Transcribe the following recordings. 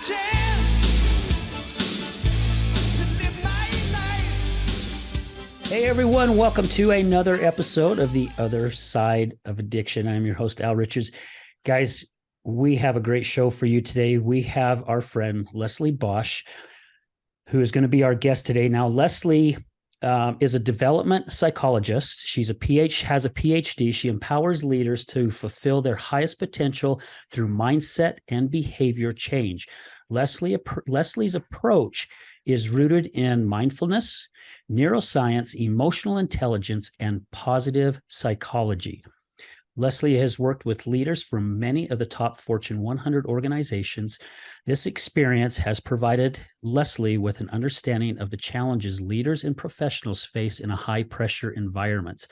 Hey everyone, welcome to another episode of The Other Side of Addiction. I'm your host, Al Richards. Guys, we have a great show for you today. We have our friend, Leslie Bosch, who is going to be our guest today. Now, Leslie is a development psychologist. She's has a PhD. She empowers leaders to fulfill their highest potential through mindset and behavior change. Leslie's approach is rooted in mindfulness, neuroscience, emotional intelligence, and positive psychology. Leslie has worked with leaders from many of the top Fortune 100 organizations. This experience has provided Leslie with an understanding of the challenges leaders and professionals face in a high-pressure environment.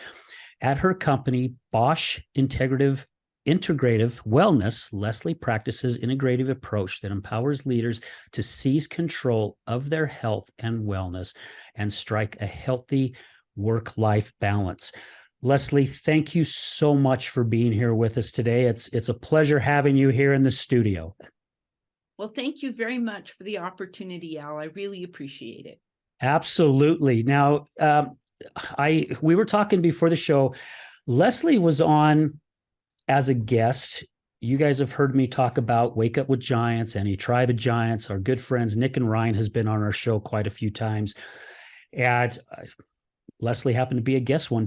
At her company, Bosch Integrative Wellness, Leslie practices integrative approach that empowers leaders to seize control of their health and wellness and strike a healthy work-life balance. Leslie, thank you so much for being here with us today. It's a pleasure having you here in the studio. Well, thank you very much for the opportunity, Al. I really appreciate it. Absolutely. Now, we were talking before the show. Leslie was on as a guest. You guys have heard me talk about Wake Up with Giants, Any Tribe of Giants. Our good friends Nick and Ryan has been on our show quite a few times. And Leslie happened to be a guest one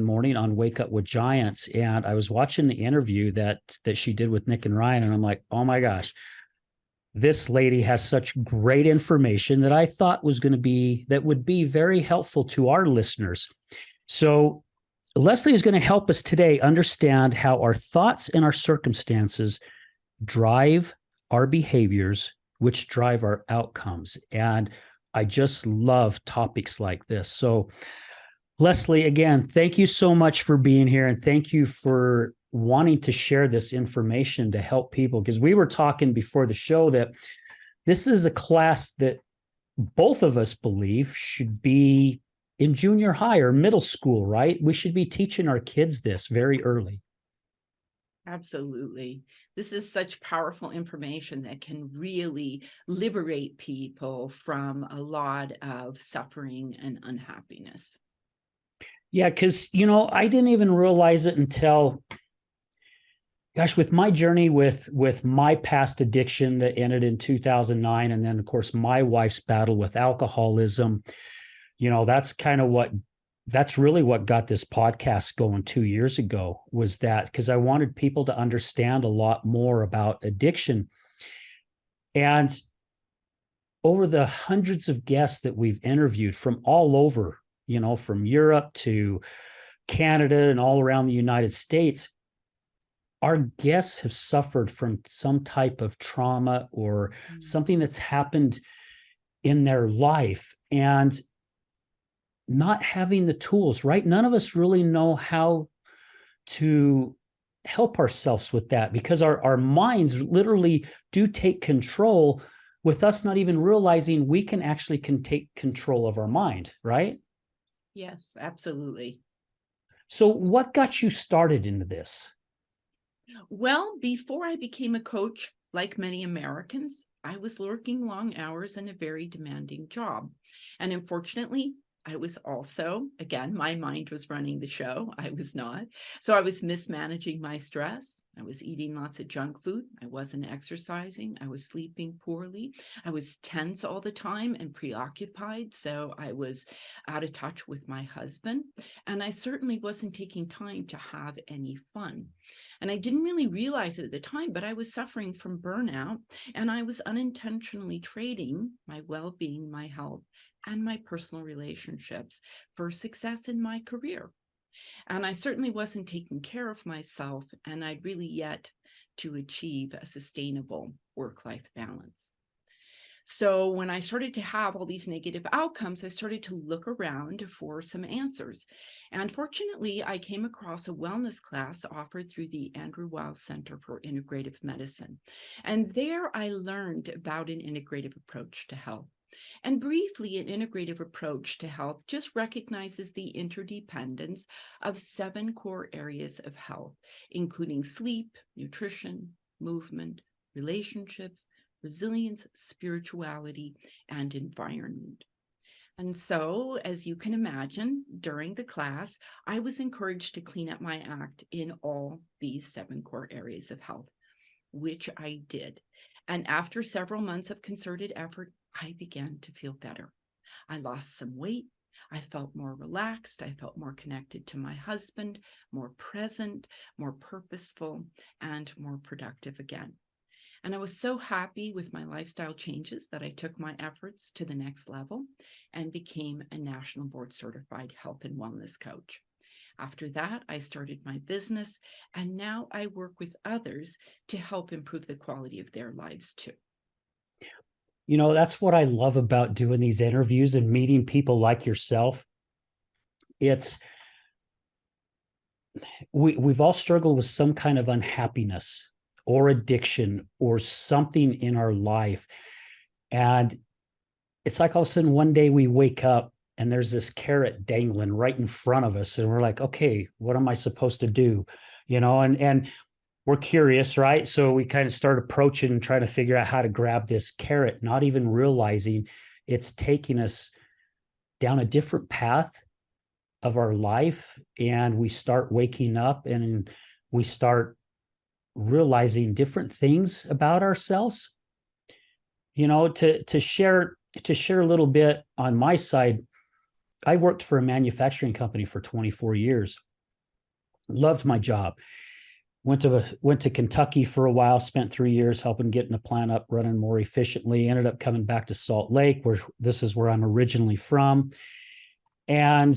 morning on Wake Up with Giants. And I was watching the interview that she did with Nick and Ryan. And I'm like, oh my gosh, this lady has such great information that I thought would be very helpful to our listeners. So Leslie is going to help us today understand how our thoughts and our circumstances drive our behaviors, which drive our outcomes. And I just love topics like this. So Leslie, again, thank you so much for being here. And thank you for wanting to share this information to help people. Because we were talking before the show that this is a class that both of us believe should be in junior high or middle school, right? We should be teaching our kids this very early. Absolutely. This is such powerful information that can really liberate people from a lot of suffering and unhappiness. Yeah, because, I didn't even realize it until, gosh, with my journey with my past addiction that ended in 2009, and then, of course, my wife's battle with alcoholism, that's really what got this podcast going 2 years ago, was that because I wanted people to understand a lot more about addiction. And over the hundreds of guests that we've interviewed from all over, from Europe to Canada and all around the United States, our guests have suffered from some type of trauma or something that's happened in their life. And not having the tools, right? None of us really know how to help ourselves with that, because our minds literally do take control with us not even realizing we can take control of our mind, right? Yes, absolutely. So what got you started into this? Well, before I became a coach, like many Americans, I was working long hours in a very demanding job. And unfortunately, I was also, again, my mind was running the show. I was not. So I was mismanaging my stress. I was eating lots of junk food. I wasn't exercising. I was sleeping poorly. I was tense all the time and preoccupied. So I was out of touch with my husband. And I certainly wasn't taking time to have any fun. And I didn't really realize it at the time, but I was suffering from burnout, and I was unintentionally trading my well-being, my health, and my personal relationships for success in my career. And I certainly wasn't taking care of myself, and I'd really yet to achieve a sustainable work-life balance. So when I started to have all these negative outcomes, I started to look around for some answers. And fortunately, I came across a wellness class offered through the Andrew Weil Center for Integrative Medicine. And there I learned about an integrative approach to health. And briefly, an integrative approach to health just recognizes the interdependence of 7 core areas of health, including sleep, nutrition, movement, relationships, resilience, spirituality, and environment. And so, as you can imagine, during the class, I was encouraged to clean up my act in all these 7 core areas of health, which I did. And after several months of concerted effort, I began to feel better. I lost some weight. I felt more relaxed. I felt more connected to my husband, more present, more purposeful, and more productive again. And I was so happy with my lifestyle changes that I took my efforts to the next level and became a national board certified health and wellness coach. After that, I started my business, and now I work with others to help improve the quality of their lives too. You know, that's what I love about doing these interviews and meeting people like yourself. We've all struggled with some kind of unhappiness or addiction or something in our life. And it's like all of a sudden one day we wake up and there's this carrot dangling right in front of us. And we're like, okay, what am I supposed to do? And we're curious, right? So we kind of start approaching and trying to figure out how to grab this carrot, not even realizing it's taking us down a different path of our life. And we start waking up and we start realizing different things about ourselves. To share a little bit on my side, I worked for a manufacturing company for 24 years. Loved my job. Went to Kentucky for a while, spent 3 years helping getting the plant up running more efficiently, ended up coming back to Salt Lake, where this is where I'm originally from. And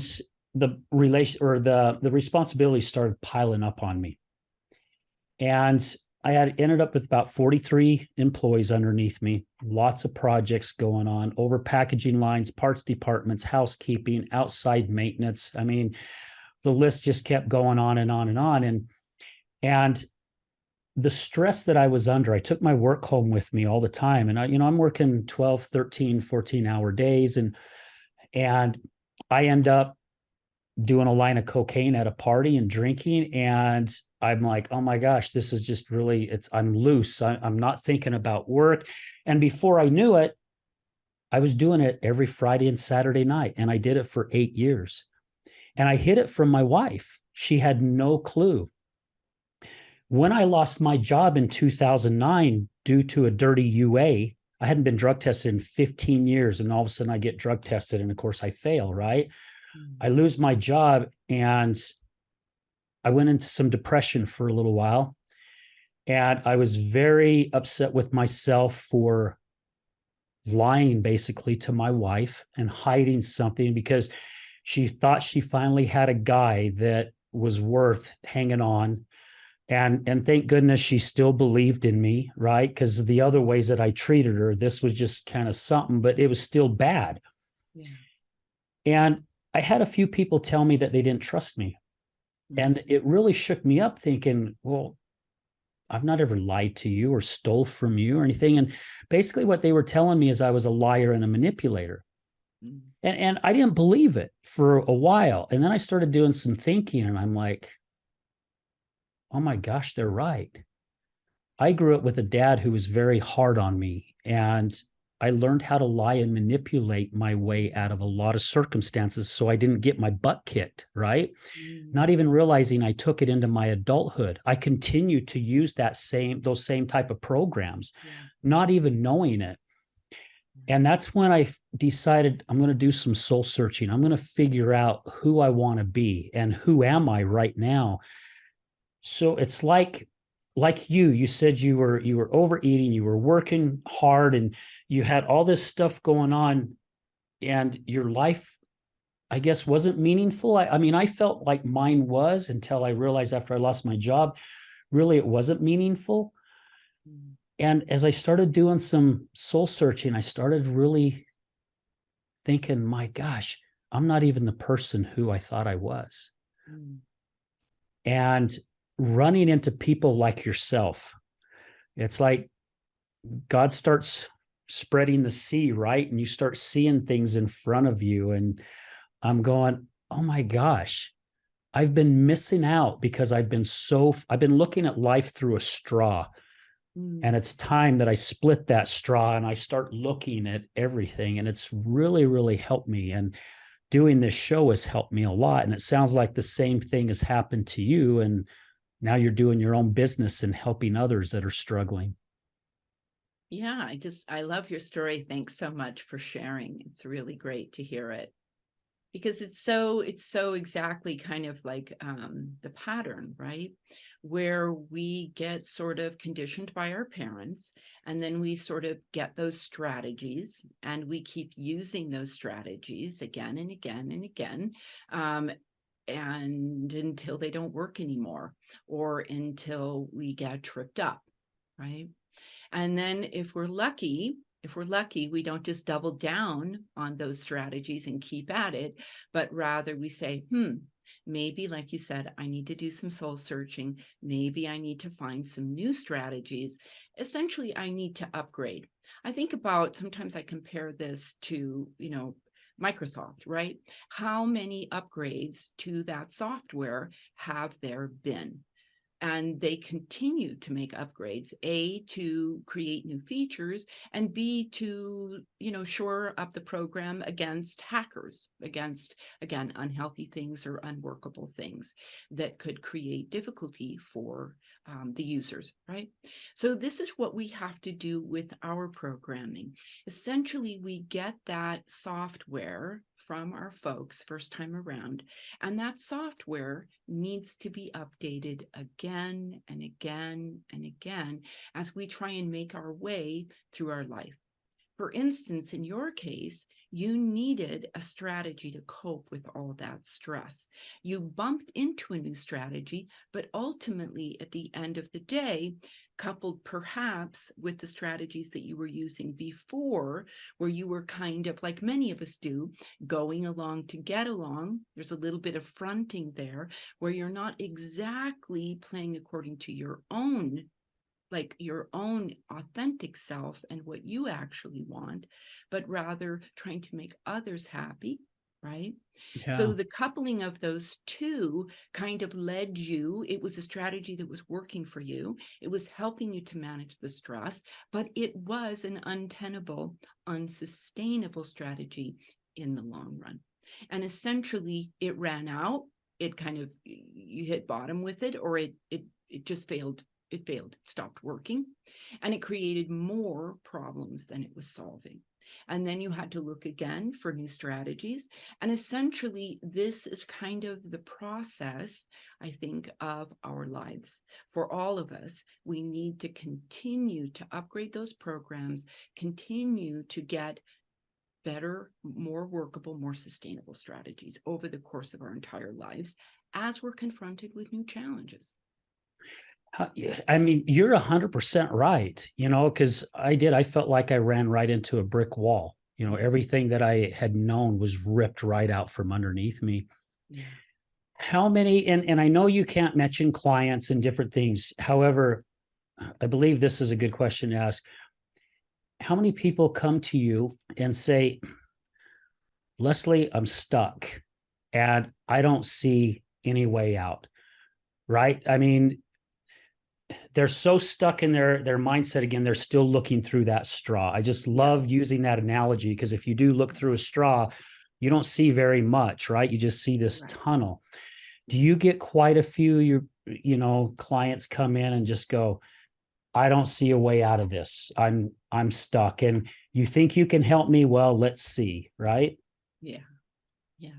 the responsibility started piling up on me. And I had ended up with about 43 employees underneath me, lots of projects going on, over packaging lines, parts departments, housekeeping, outside maintenance. I mean, the list just kept going on and on and on. And the stress that I was under, I took my work home with me all the time. And I'm working 12, 13, 14-hour days. And I end up doing a line of cocaine at a party and drinking. And I'm like, oh my gosh, this is just really, I'm loose. I'm not thinking about work. And before I knew it, I was doing it every Friday and Saturday night. And I did it for 8 years. And I hid it from my wife. She had no clue. When I lost my job in 2009 due to a dirty UA, I hadn't been drug tested in 15 years. And all of a sudden I get drug tested. And of course I fail, right? I lose my job and I went into some depression for a little while. And I was very upset with myself for lying basically to my wife and hiding something because she thought she finally had a guy that was worth hanging on. And thank goodness she still believed in me, right? Because the other ways that I treated her, this was just kind of something, but it was still bad. Yeah. And I had a few people tell me that they didn't trust me. And it really shook me up thinking, well, I've not ever lied to you or stole from you or anything. And basically what they were telling me is I was a liar and a manipulator. And I didn't believe it for a while. And then I started doing some thinking and I'm like, oh my gosh, they're right. I grew up with a dad who was very hard on me. And I learned how to lie and manipulate my way out of a lot of circumstances so I didn't get my butt kicked, right? Not even realizing I took it into my adulthood. I continued to use those same type of programs, not even knowing it. And that's when I decided I'm going to do some soul searching. I'm going to figure out who I want to be and who am I right now. So it's like you said you were overeating, you were working hard and you had all this stuff going on and your life, I guess, wasn't meaningful. I mean, I felt like mine was until I realized after I lost my job, really it wasn't meaningful. And as I started doing some soul searching, I started really thinking, my gosh, I'm not even the person who I thought I was. And running into people like yourself, it's like God starts spreading the sea, right? And you start seeing things in front of you. And I'm going, oh my gosh, I've been missing out because I've been looking at life through a straw. And Mm. it's time that I split that straw and I start looking at everything. And it's really, really helped me. And doing this show has helped me a lot. And it sounds like the same thing has happened to you. And now you're doing your own business and helping others that are struggling. Yeah, I love your story. Thanks so much for sharing. It's really great to hear it. Because it's so exactly kind of like the pattern, right? Where we get sort of conditioned by our parents, and then we sort of get those strategies, and we keep using those strategies again and again and again, um, and until they don't work anymore, or until we get tripped up, right? And then if we're lucky, we don't just double down on those strategies and keep at it, but rather we say, maybe, like you said, I need to do some soul searching. Maybe I need to find some new strategies. Essentially, I need to upgrade. I think about, sometimes I compare this to, Microsoft, right? How many upgrades to that software have there been? And they continue to make upgrades, A, to create new features, and B, to shore up the program against hackers, against, again, unhealthy things or unworkable things that could create difficulty for the users, right? So this is what we have to do with our programming. Essentially, we get that software from our folks first time around, and that software needs to be updated again and again and again as we try and make our way through our life. For instance, in your case, you needed a strategy to cope with all that stress. You bumped into a new strategy, but ultimately, at the end of the day, coupled perhaps with the strategies that you were using before, where you were kind of, like many of us do, going along to get along. There's a little bit of fronting there where you're not exactly playing according to your own, like your own authentic self and what you actually want, but rather trying to make others happy, right? Yeah. So the coupling of those two kind of led you, it was a strategy that was working for you. It was helping you to manage the stress, but it was an untenable, unsustainable strategy in the long run. And essentially it ran out. It kind of, you hit bottom with it, or it just failed. It stopped working, and it created more problems than it was solving. And then you had to look again for new strategies. And essentially, this is kind of the process, I think, of our lives. For all of us, we need to continue to upgrade those programs, continue to get better, more workable, more sustainable strategies over the course of our entire lives as we're confronted with new challenges. I mean, you're 100% right, because I felt like I ran right into a brick wall. Everything that I had known was ripped right out from underneath me. Yeah. How many, and I know you can't mention clients and different things. However, I believe this is a good question to ask. How many people come to you and say, Leslie, I'm stuck and I don't see any way out, right? I mean, they're so stuck in their mindset again, they're still looking through that straw. I just Yeah. love using that analogy because if you do look through a straw, you don't see very much, right? You just see this Right. tunnel. Do you get quite a few your clients come in and just go, I don't see a way out of this. I'm stuck. And you think you can help me? Well, let's see, right? Yeah. Yeah.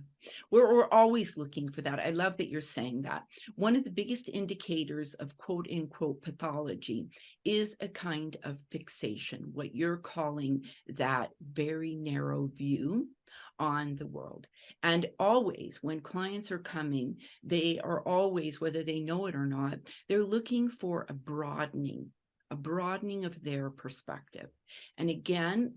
We're always looking for that. I love that you're saying that. One of the biggest indicators of quote unquote pathology is a kind of fixation, what you're calling that very narrow view on the world. And always, when clients are coming, they are always, whether they know it or not, they're looking for a broadening of their perspective. And again,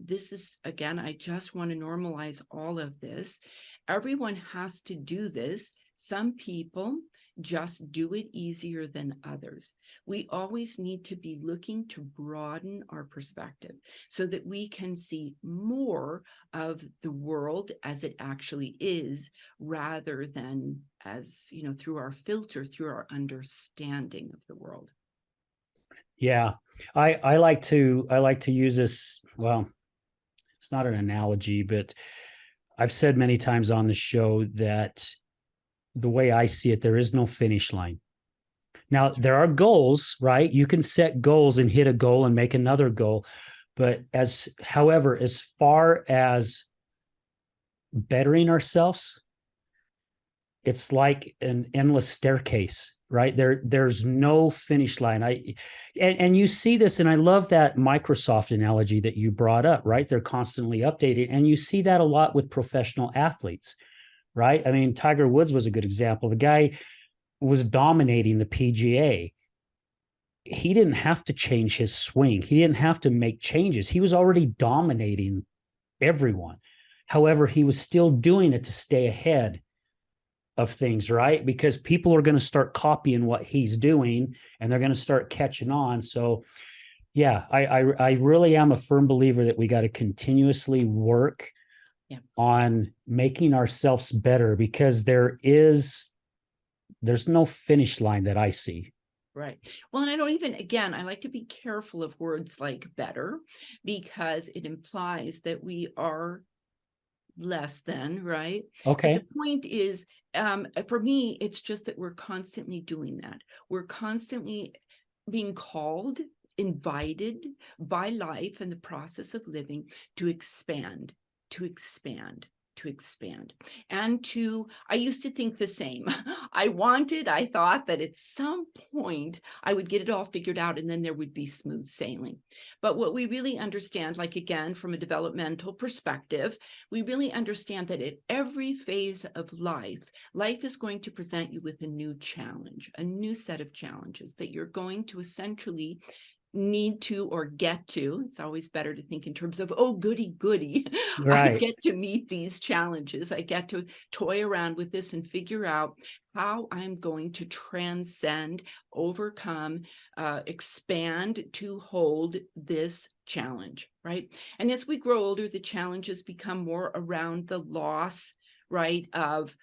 I just want to normalize all of this. Everyone has to do this. Some people just do it easier than others. We always need to be looking to broaden our perspective so that we can see more of the world as it actually is, rather than as, through our filter, through our understanding of the world. Yeah. I like to use this. Well, it's not an analogy, but I've said many times on the show that the way I see it, there is no finish line. Now, That's there are goals, right? You can set goals and hit a goal and make another goal. But however, as far as bettering ourselves, it's like an endless staircase, right? There's no finish line. And you see this, and I love that Microsoft analogy that you brought up, right? They're constantly updating, and you see that a lot with professional athletes, right? I mean, Tiger Woods was a good example. The guy was dominating the PGA. He didn't have to change his swing. He didn't have to make changes. He was already dominating everyone. However, he was still doing it to stay ahead of things, right? Because people are going to start copying what he's doing and they're going to start catching on. So, yeah, I really am a firm believer that we got to continuously work Yeah. on making ourselves better because there's no finish line that I see. Right. Well, and I don't even, again, I like to be careful of words like better because it implies that we are less than, right? But Okay. the point is, for me, it's just that we're constantly doing that. We're constantly being called, invited by life and the process of living to expand, to expand, to expand. And I used to think the same. I thought that at some point I would get it all figured out and then there would be smooth sailing. But what we really understand, like again, from a developmental perspective, we really understand that at every phase of life, life is going to present you with a new challenge, a new set of challenges that you're going to essentially need to or get to. It's always better to think in terms of, oh, goody, goody. I Right. get to meet these challenges. I get to toy around with this and figure out how I'm going to transcend, overcome, expand to hold this challenge, right? And as we grow older, the challenges become more around the loss, right, of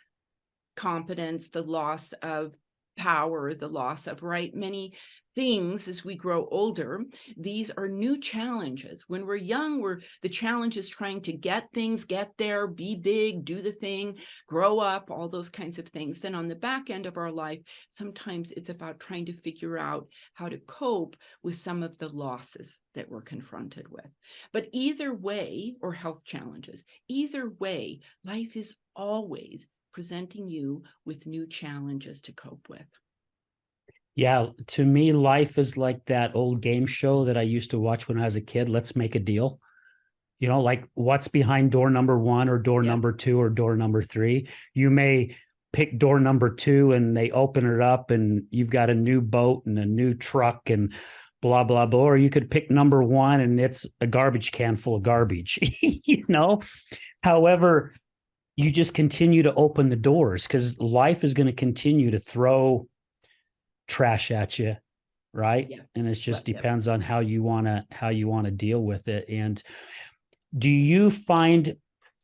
competence, the loss of power, the loss of, right, many things as we grow older. These are new challenges. When we're young, the challenge is trying to get things, get there, be big, do the thing, grow up, all those kinds of things. Then on the back end of our life, sometimes it's about trying to figure out how to cope with some of the losses that we're confronted with. But either way, or health challenges, either way, life is always presenting you with new challenges to cope with. Yeah, to me, life is like that old game show that I used to watch when I was a kid. Let's make a deal. Like what's behind door number one or door Yeah. number two or door number three. You may pick door number two and they open it up and you've got a new boat and a new truck and blah, blah, blah. Or you could pick number one and it's a garbage can full of garbage, However, you just continue to open the doors because life is going to continue to throw trash at you, right? Yeah. And it just But yeah. depends on how you want to deal with it. And do you find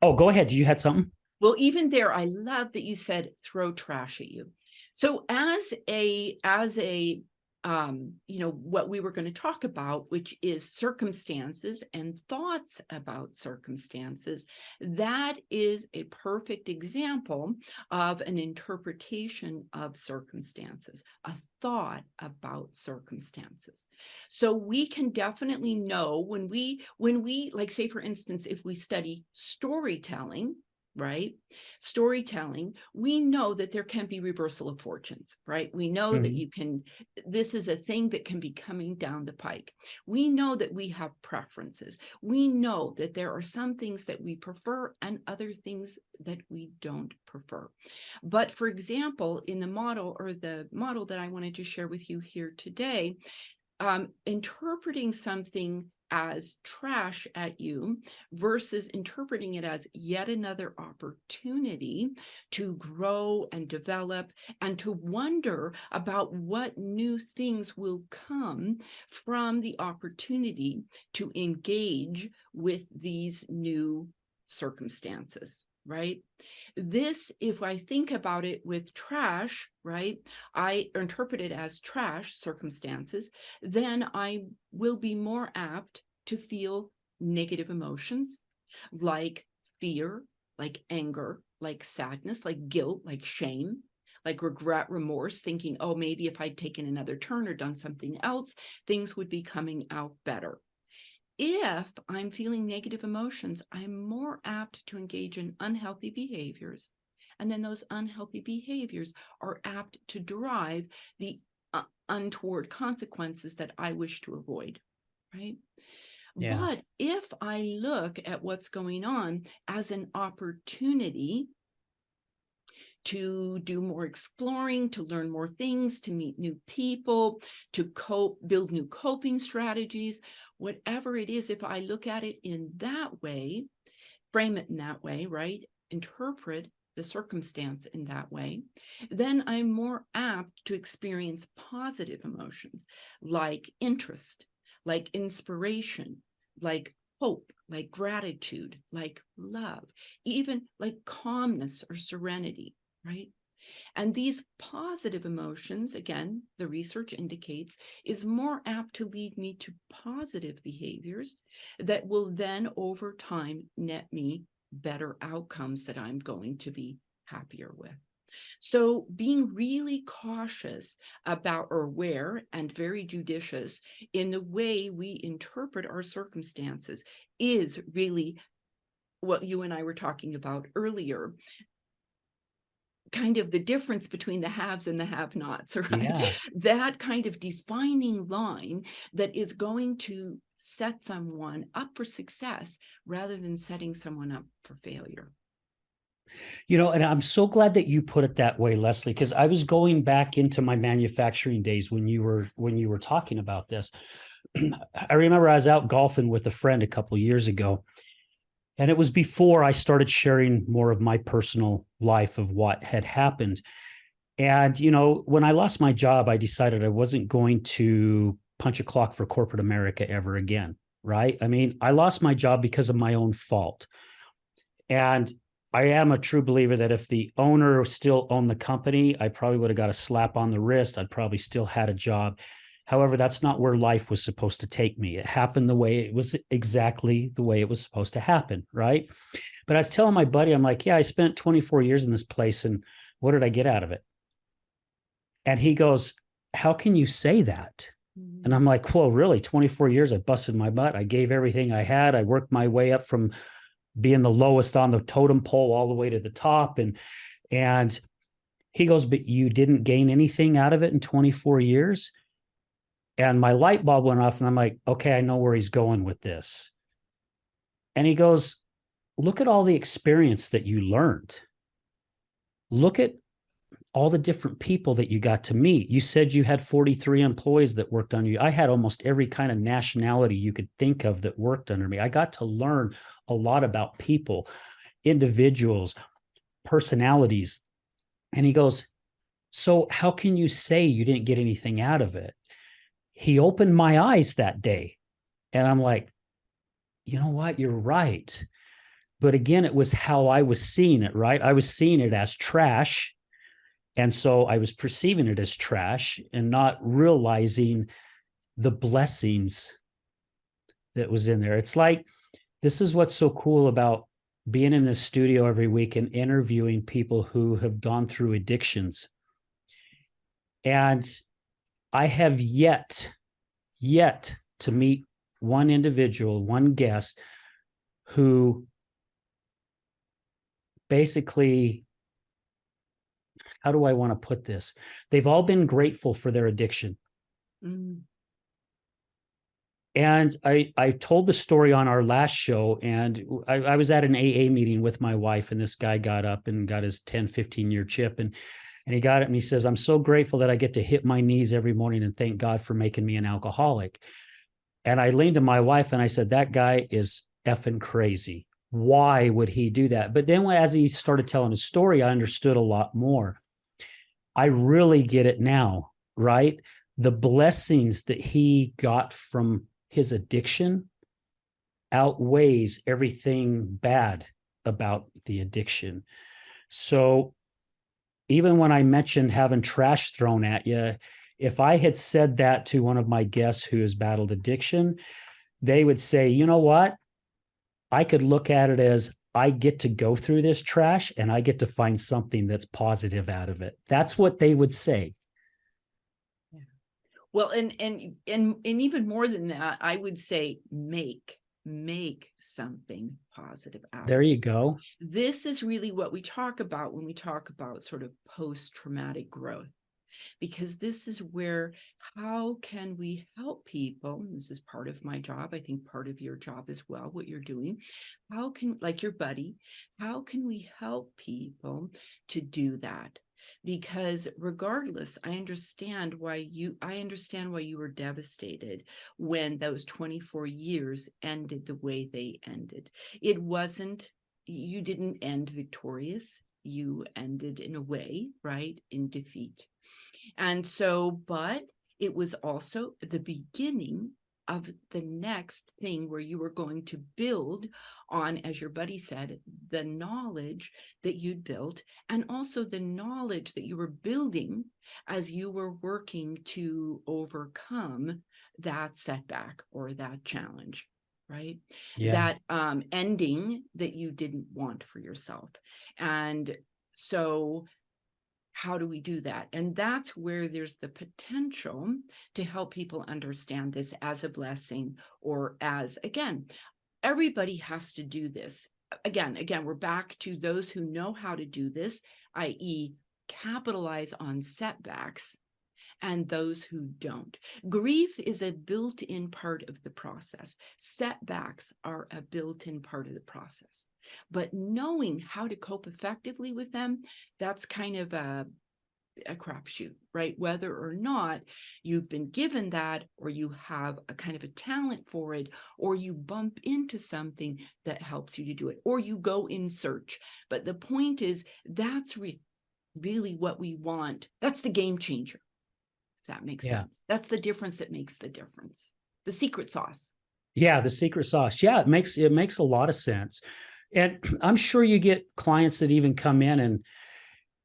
oh, go ahead. Did you had something? Well, even there, I love that you said throw trash at you. So as a what we were going to talk about, which is circumstances and thoughts about circumstances, that is a perfect example of an interpretation of circumstances, a thought about circumstances. So we can definitely know when we like, say, for instance, if we study storytelling, right? Storytelling, we know that there can be reversal of fortunes, right? We know that this is a thing that can be coming down the pike. We know that we have preferences. We know that there are some things that we prefer and other things that we don't prefer. But for example, in the model that I wanted to share with you here today, interpreting something as trash at you versus interpreting it as yet another opportunity to grow and develop and to wonder about what new things will come from the opportunity to engage with these new circumstances, right? This, if I think about it with trash, right, I interpret it as trash circumstances, then I will be more apt to feel negative emotions like fear, like anger, like sadness, like guilt, like shame, like regret, remorse, thinking, oh, maybe if I'd taken another turn or done something else, things would be coming out better. If I'm feeling negative emotions, I'm more apt to engage in unhealthy behaviors. And then those unhealthy behaviors are apt to drive the untoward consequences that I wish to avoid, right? Yeah. But if I look at what's going on as an opportunity to do more exploring, to learn more things, to meet new people, to cope, build new coping strategies, whatever it is, if I look at it in that way, frame it in that way, right? Interpret the circumstance in that way, then I'm more apt to experience positive emotions like interest, like inspiration, like hope, like gratitude, like love, even like calmness or serenity, right? And these positive emotions, again, the research indicates, is more apt to lead me to positive behaviors that will then over time net me better outcomes that I'm going to be happier with. So being really cautious about or aware and very judicious in the way we interpret our circumstances is really what you and I were talking about earlier, kind of the difference between the haves and the have-nots, right? Yeah. That kind of defining line that is going to set someone up for success rather than setting someone up for failure. And I'm so glad that you put it that way, Leslie, because I was going back into my manufacturing days when you were talking about this. I remember I was out golfing with a friend a couple of years ago, and it was before I started sharing more of my personal life of what had happened. And, when I lost my job, I decided I wasn't going to punch a clock for corporate America ever again. Right. I mean, I lost my job because of my own fault. And I am a true believer that if the owner still owned the company, I probably would have got a slap on the wrist. I'd probably still had a job. However, that's not where life was supposed to take me. It happened the way it was, exactly the way it was supposed to happen. Right. But I was telling my buddy, I'm like, yeah, I spent 24 years in this place, and what did I get out of it? And he goes, how can you say that? And I'm like, well, really, 24 years, I busted my butt. I gave everything I had. I worked my way up from being the lowest on the totem pole all the way to the top. And he goes, but you didn't gain anything out of it in 24 years. And my light bulb went off, and I'm like, okay, I know where he's going with this. And he goes, look at all the experience that you learned. Look at all the different people that you got to meet. You said you had 43 employees that worked on you. I had almost every kind of nationality you could think of that worked under me. I got to learn a lot about people, individuals, personalities. And he goes, so how can you say you didn't get anything out of it? He opened my eyes that day. And I'm like, you know what? You're right. But again, it was how I was seeing it, right? I was seeing it as trash. And so I was perceiving it as trash and not realizing the blessings that was in there. It's like, this is what's so cool about being in this studio every week and interviewing people who have gone through addictions. And I have yet to meet one individual, one guest who basically, how do I want to put this? They've all been grateful for their addiction. Mm. And I told the story on our last show, and I was at an AA meeting with my wife, and this guy got up and got his 10, 15-year chip, and he got it, and he says, I'm so grateful that I get to hit my knees every morning and thank God for making me an alcoholic. And I leaned to my wife and I said, that guy is effing crazy. Why would he do that? But then as he started telling his story, I understood a lot more. I really get it now, right? The blessings that he got from his addiction outweighs everything bad about the addiction. So even when I mentioned having trash thrown at you, if I had said that to one of my guests who has battled addiction, they would say, you know what? I could look at it as I get to go through this trash and I get to find something that's positive out of it. That's what they would say. Yeah. Well, and even more than that, I would say make something positive out There of you it. go. This is really what we talk about when we talk about sort of post-traumatic growth, because this is where, how can we help people? This is part of my job. I think part of your job as well, what you're doing. How can, like your buddy, how can we help people to do that? Because regardless, I understand why you were devastated when those 24 years ended the way they ended. It wasn't, you didn't end victorious. You ended in a way, right, in defeat. And so, but it was also the beginning of the next thing where you were going to build on, as your buddy said, the knowledge that you'd built, and also the knowledge that you were building as you were working to overcome that setback or that challenge, right? Yeah. That ending that you didn't want for yourself. And so how do we do that? And that's where there's the potential to help people understand this as a blessing, or as, again, everybody has to do this. Again, we're back to those who know how to do this, i.e., capitalize on setbacks, and those who don't. Grief is a built-in part of the process. Setbacks are a built-in part of the process. But knowing how to cope effectively with them, that's kind of a crapshoot, right? Whether or not you've been given that, or you have a kind of a talent for it, or you bump into something that helps you to do it, or you go in search. But the point is, that's really what we want. That's the game changer, if that makes sense. That's the difference that makes the difference. The secret sauce. Yeah, the secret sauce. Yeah, it makes a lot of sense. And I'm sure you get clients that even come in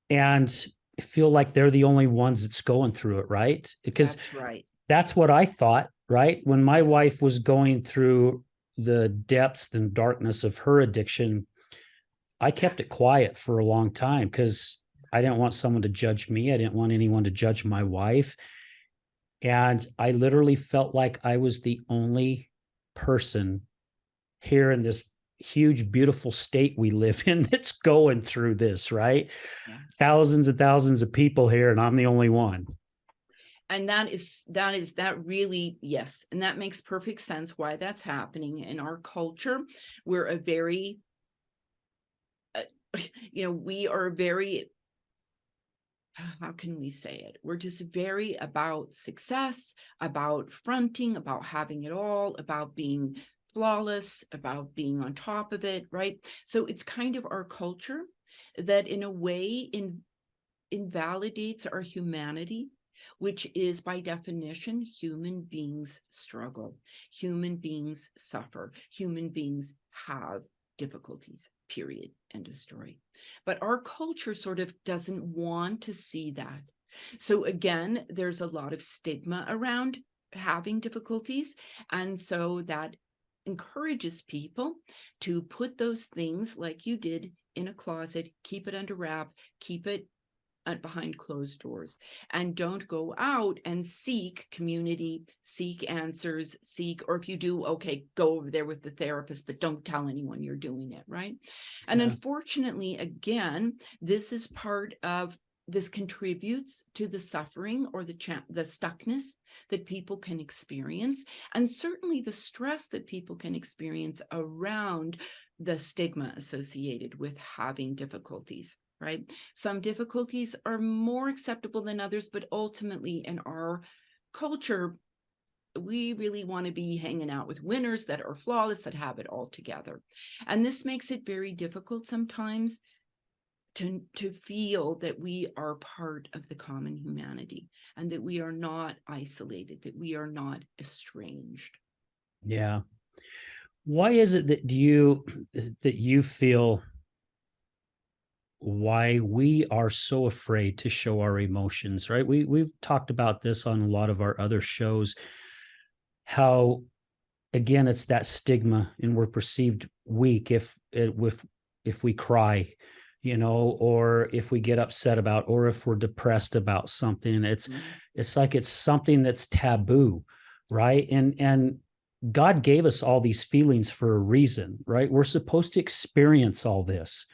and feel like they're the only ones that's going through it, right? Because That's right. that's what I thought, right? When my wife was going through the depths and darkness of her addiction, I kept it quiet for a long time because I didn't want someone to judge me. I didn't want anyone to judge my wife. And I literally felt like I was the only person here in this huge, beautiful state we live in that's going through this, right? Yeah. Thousands and thousands of people here, and I'm the only one. And that really, yes. And that makes perfect sense why that's happening in our culture. We're a very, we are very, how can we say it? We're just very about success, about fronting, about having it all, about being flawless, about being on top of it, right? So it's kind of our culture that in a way invalidates our humanity, which is by definition, human beings struggle, human beings suffer, human beings have difficulties, period, end of story. But our culture sort of doesn't want to see that. So again, there's a lot of stigma around having difficulties. And so that encourages people to put those things like you did in a closet, keep it under wrap, keep it behind closed doors, and don't go out and seek community, seek answers, or if you do, okay, go over there with the therapist, but don't tell anyone you're doing it, right? And unfortunately, again, this is part of, this contributes to the suffering or the stuckness that people can experience, and certainly the stress that people can experience around the stigma associated with having difficulties. Right? Some difficulties are more acceptable than others, but ultimately in our culture, we really want to be hanging out with winners that are flawless, that have it all together. And this makes it very difficult sometimes to feel that we are part of the common humanity, and that we are not isolated, that we are not estranged. Yeah. Why is it that you feel why we are so afraid to show our emotions, right? We've talked about this on a lot of our other shows, how again it's that stigma and we're perceived weak if we cry, or if we get upset about, or if we're depressed about something. It's like it's something that's taboo, right? And God gave us all these feelings for a reason, right? We're supposed to experience all this.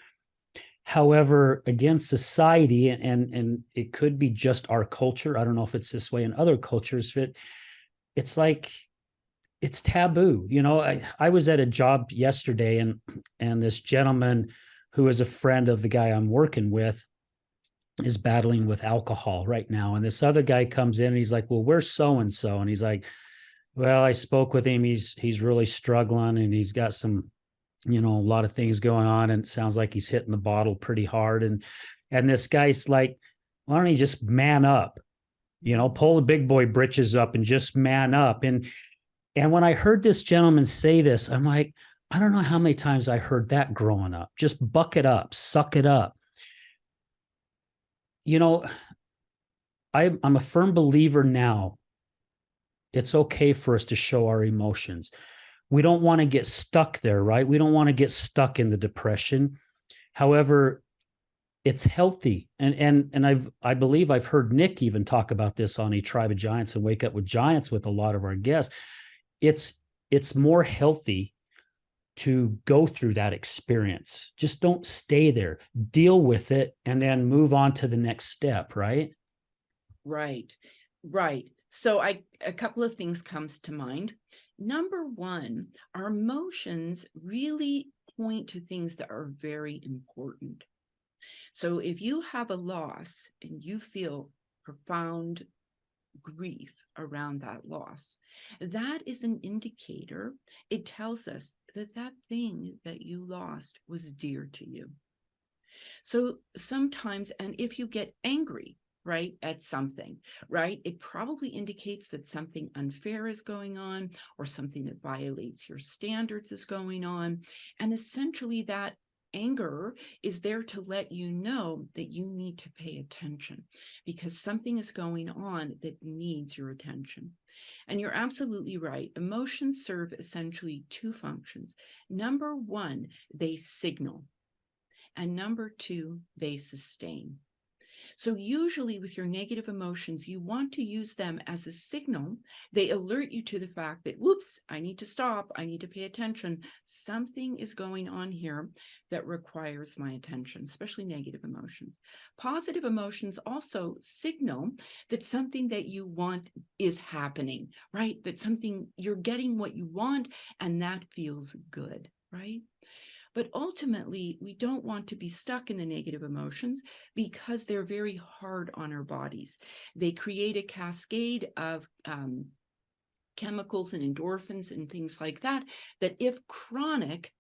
However, again, society, and it could be just our culture. I don't know if it's this way in other cultures, but it's like it's taboo. I was at a job yesterday, and this gentleman who is a friend of the guy I'm working with is battling with alcohol right now. And this other guy comes in and he's like, "Well, where's so and so?" And he's like, "Well, I spoke with him. He's really struggling, and he's got some, a lot of things going on, and it sounds like he's hitting the bottle pretty hard." And this guy's like, "Why don't you just man up? Pull the big boy britches up and just man up." And when I heard this gentleman say this, I'm like, I don't know how many times I heard that growing up. Just buck it up, suck it up. You know, I'm a firm believer now. It's okay for us to show our emotions. We don't want to get stuck there, right? We don't want to get stuck in the depression. However, it's healthy. And I believe I've heard Nick even talk about this on A Tribe of Giants and Wake Up with Giants with a lot of our guests. It's more healthy to go through that experience. Just don't stay there. Deal with it and then move on to the next step, right? Right. Right. So a couple of things comes to mind. Number one, our emotions really point to things that are very important. So if you have a loss and you feel profound grief around that loss, that is an indicator. It tells us that that thing that you lost was dear to you. So sometimes, and if you get angry, right, at something, right, it probably indicates that something unfair is going on or something that violates your standards is going on. And essentially that anger is there to let you know that you need to pay attention because something is going on that needs your attention. And you're absolutely right. Emotions serve essentially two functions. Number one, they signal. And number two, they sustain. So usually with your negative emotions, you want to use them as a signal. They alert you to the fact that, whoops, I need to stop. I need to pay attention. Something is going on here that requires my attention, especially negative emotions. Positive emotions also signal that something that you want is happening, right? That something, you're getting what you want, and that feels good, right? But ultimately, we don't want to be stuck in the negative emotions because they're very hard on our bodies. They create a cascade of chemicals and endorphins and things like that, that if chronic,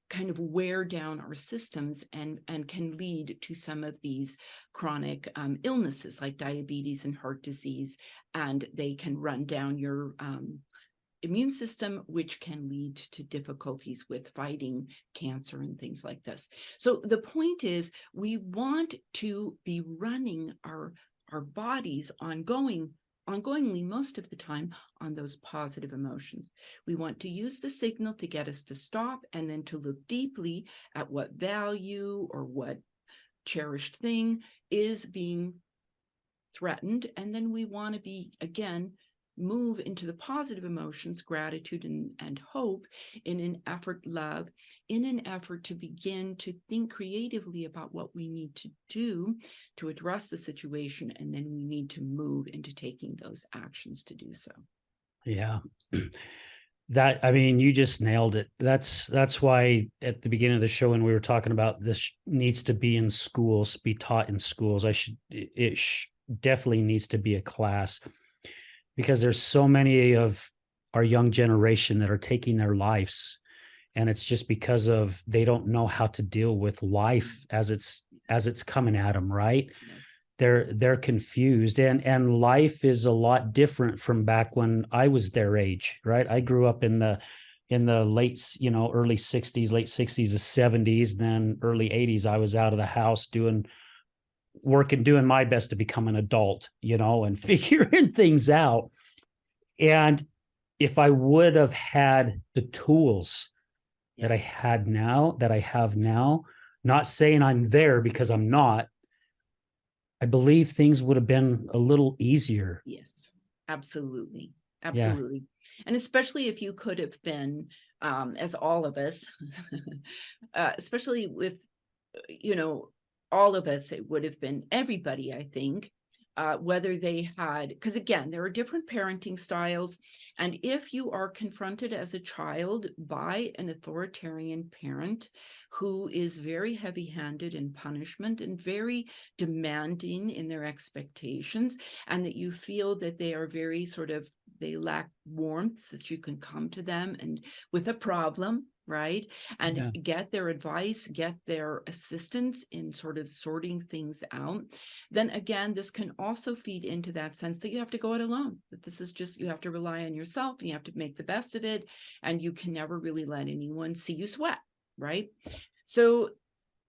kind of wear down our systems and can lead to some of these chronic illnesses like diabetes and heart disease, and they can run down your immune system, which can lead to difficulties with fighting cancer and things like this. So the point is, we want to be running our bodies ongoingly most of the time on those positive emotions. We want to use the signal to get us to stop and then to look deeply at what value or what cherished thing is being threatened. And then we want to be, again, move into the positive emotions, gratitude and hope, in an effort, love, in an effort to begin to think creatively about what we need to do to address the situation. And then we need to move into taking those actions to do so. Yeah. I mean, you just nailed it. That's why at the beginning of the show, when we were talking about this needs to be in schools, be taught in schools, definitely needs to be a class, because there's so many of our young generation that are taking their lives, and it's just because of they don't know how to deal with life as it's coming at them, right? They're confused, and life is a lot different from back when I was their age, right? I grew up in the in the early 60s, late 60s, the 70s, then early 80s, I was out of the house doing my best to become an adult, and figuring things out. And if I would have had the tools that I have now, not saying I'm there because I'm not, I believe things would have been a little easier. Yes, absolutely. Yeah. Absolutely. And especially if you could have been, as all of us, especially with, all of us, it would have been everybody, I think, whether they had, because again, there are different parenting styles. And if you are confronted as a child by an authoritarian parent who is very heavy-handed in punishment and very demanding in their expectations, and that you feel that they are very they lack warmth, that you can come to them and with a problem, right? And get their advice, get their assistance in sort of sorting things out. Then again, this can also feed into that sense that you have to go it alone, that this is just, you have to rely on yourself and you have to make the best of it. And you can never really let anyone see you sweat, right? So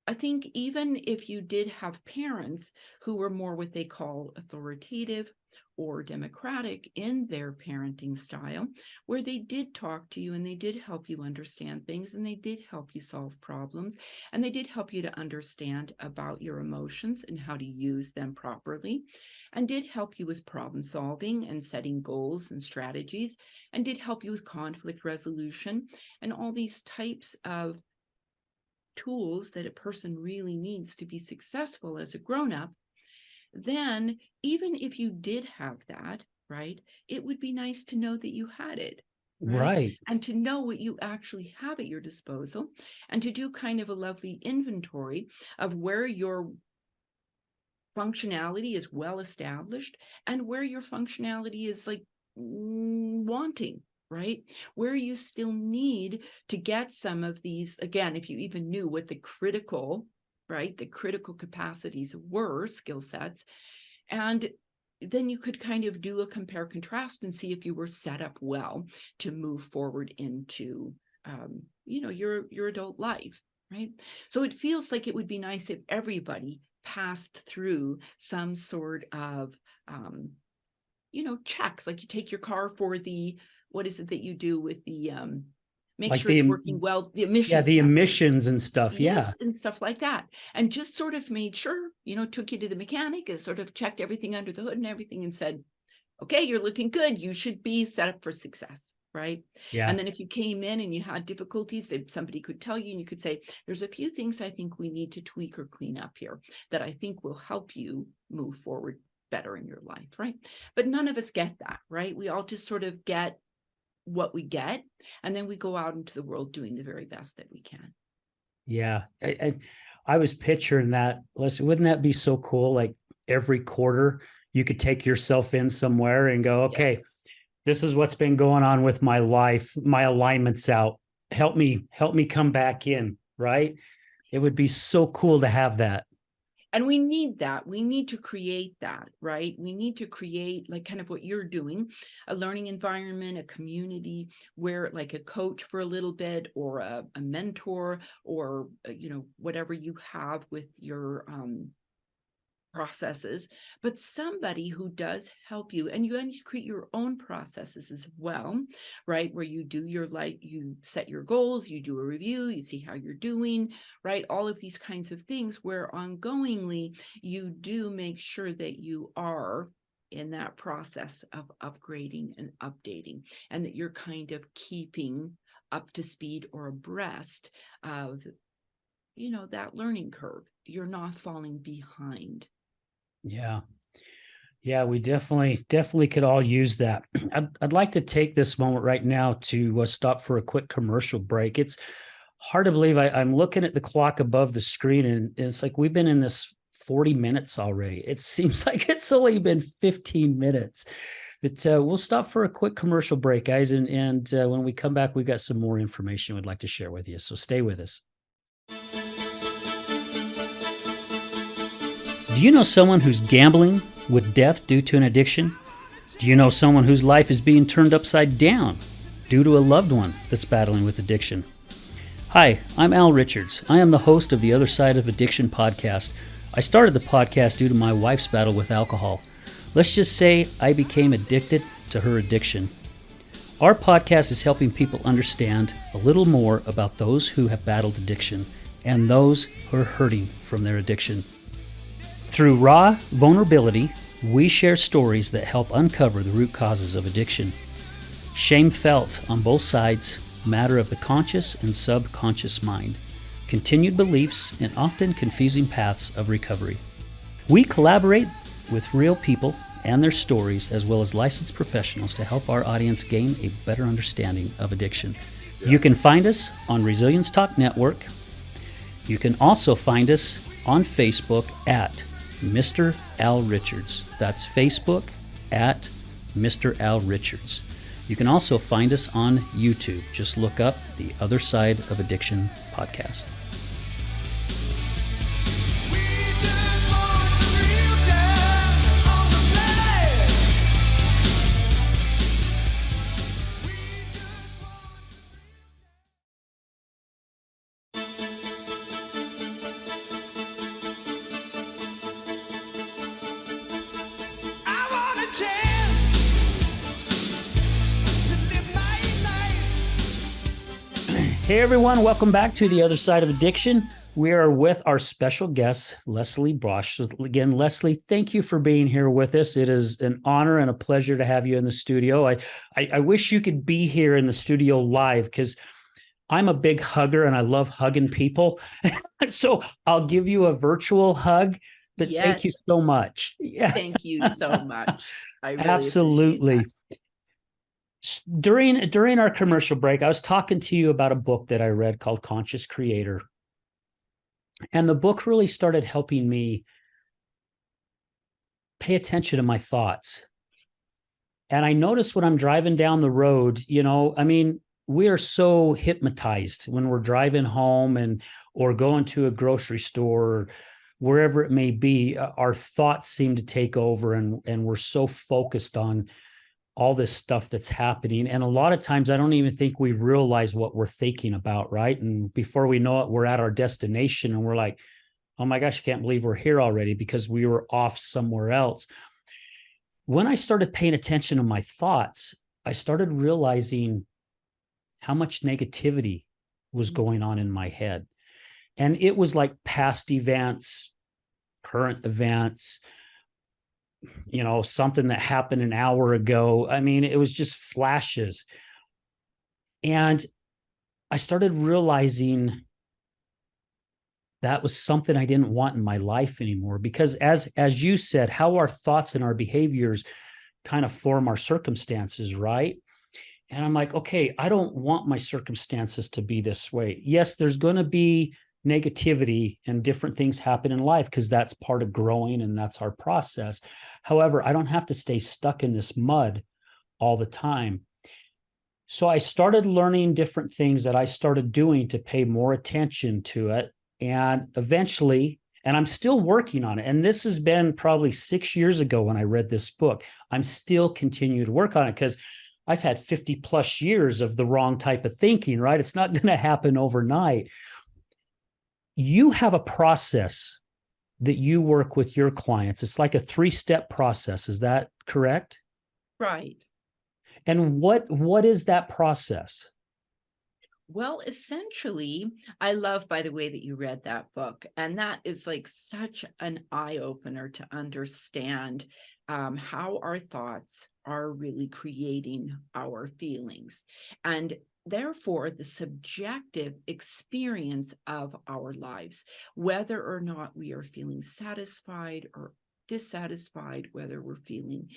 I think even if you did have parents who were more what they call authoritative or democratic in their parenting style, where they did talk to you and they did help you understand things and they did help you solve problems and they did help you to understand about your emotions and how to use them properly, and did help you with problem solving and setting goals and strategies, and did help you with conflict resolution and all these types of tools that a person really needs to be successful as a grown-up, then even if you did have that, right, it would be nice to know that you had it, Right. and to know what you actually have at your disposal, and to do kind of a lovely inventory of where your functionality is well established and where your functionality is like wanting, right? Where you still need to get some of these, again, if you even knew what the critical capacities were, skill sets, and then you could kind of do a compare contrast and see if you were set up well to move forward into, your adult life, right? So it feels like it would be nice if everybody passed through some sort of, checks, like you take your car for the, what is it that you do with the, make Like sure it's working well, the emissions the testing. emissions and stuff. Yes, and stuff like that. And just sort of made sure, took you to the mechanic and sort of checked everything under the hood and everything and said, okay, you're looking good. You should be set up for success, right? Yeah. And then if you came in and you had difficulties, that somebody could tell you and you could say, there's a few things I think we need to tweak or clean up here that I think will help you move forward better in your life, right? But none of us get that, right? We all just sort of get what we get, and then we go out into the world doing the very best that we can. Yeah. I was picturing that. Listen, wouldn't that be so cool? Like every quarter you could take yourself in somewhere and go, okay, this is what's been going on with my life. My alignment's out. Help me come back in, right? It would be so cool to have that. And we need that. We need to create that, right? We need to create, like kind of what you're doing, a learning environment, a community where, like a coach for a little bit, or a mentor, or, whatever you have with your processes, but somebody who does help you. And you need to create your own processes as well, right? Where you do you set your goals, you do a review, you see how you're doing, right? All of these kinds of things where ongoingly you do make sure that you are in that process of upgrading and updating, and that you're kind of keeping up to speed or abreast of, that learning curve. You're not falling behind. Yeah. Yeah, we definitely could all use that. I'd like to take this moment right now to stop for a quick commercial break. It's hard to believe I'm looking at the clock above the screen, and it's like we've been in this 40 minutes already. It seems like it's only been 15 minutes. But we'll stop for a quick commercial break, guys. And when we come back, we've got some more information we'd like to share with you. So stay with us. Do you know someone who's gambling with death due to an addiction? Do you know someone whose life is being turned upside down due to a loved one that's battling with addiction. Hi, I'm Al Richards. I am the host of the Other Side of Addiction podcast. I started the podcast due to my wife's battle with alcohol. Let's just say I became addicted to her addiction. Our podcast is helping people understand a little more about those who have battled addiction and those who are hurting from their addiction. Through raw vulnerability, we share stories that help uncover the root causes of addiction. Shame felt on both sides, matter of the conscious and subconscious mind, continued beliefs, and often confusing paths of recovery. We collaborate with real people and their stories, as well as licensed professionals, to help our audience gain a better understanding of addiction. You can find us on Resilience Talk Network. You can also find us on Facebook at Mr. Al Richards. That's Facebook at Mr. Al Richards. You can also find us on YouTube. Just look up the Other Side of Addiction podcast. Hey everyone, welcome back to The Other Side of Addiction. We are with our special guest, Leslie Bosch. So again, Leslie, thank you for being here with us. It is an honor and a pleasure to have you in the studio. I wish you could be here in the studio live, because I'm a big hugger and I love hugging people. So I'll give you a virtual hug, but thank you Yes. so much. Yeah, Thank you so much. I really absolutely. appreciate During our commercial break, I was talking to you about a book that I read called Conscious Creator. And the book really started helping me pay attention to my thoughts. And I noticed when I'm driving down the road, we are so hypnotized when we're driving home or going to a grocery store, or wherever it may be. Our thoughts seem to take over, and we're so focused on all this stuff that's happening. And a lot of times I don't even think we realize what we're thinking about, right? And before we know it, we're at our destination and we're like, oh my gosh, I can't believe we're here already, because we were off somewhere else. When I started paying attention to my thoughts, I started realizing how much negativity was going on in my head. And it was like past events, current events, something that happened an hour ago. I mean, it was just flashes. And I started realizing that was something I didn't want in my life anymore, because as you said, how our thoughts and our behaviors kind of form our circumstances, right? And I'm like, okay, I don't want my circumstances to be this way. Yes, there's going to be negativity and different things happen in life, because that's part of growing and that's our process. However, I don't have to stay stuck in this mud all the time. So I started learning different things that I started doing to pay more attention to it. And eventually, and I'm still working on it, and this has been probably 6 years ago when I read this book, I'm still continuing to work on it, because I've had 50 plus years of the wrong type of thinking, right? It's not going to happen overnight. You have a process that you work with your clients. It's like a 3-step process. Is that correct? Right. And what is that process? Well, essentially, I love, by the way, that you read that book. And that is like such an eye-opener to understand how our thoughts are really creating our feelings. And therefore, the subjective experience of our lives, whether or not we are feeling satisfied or dissatisfied, whether we're feeling,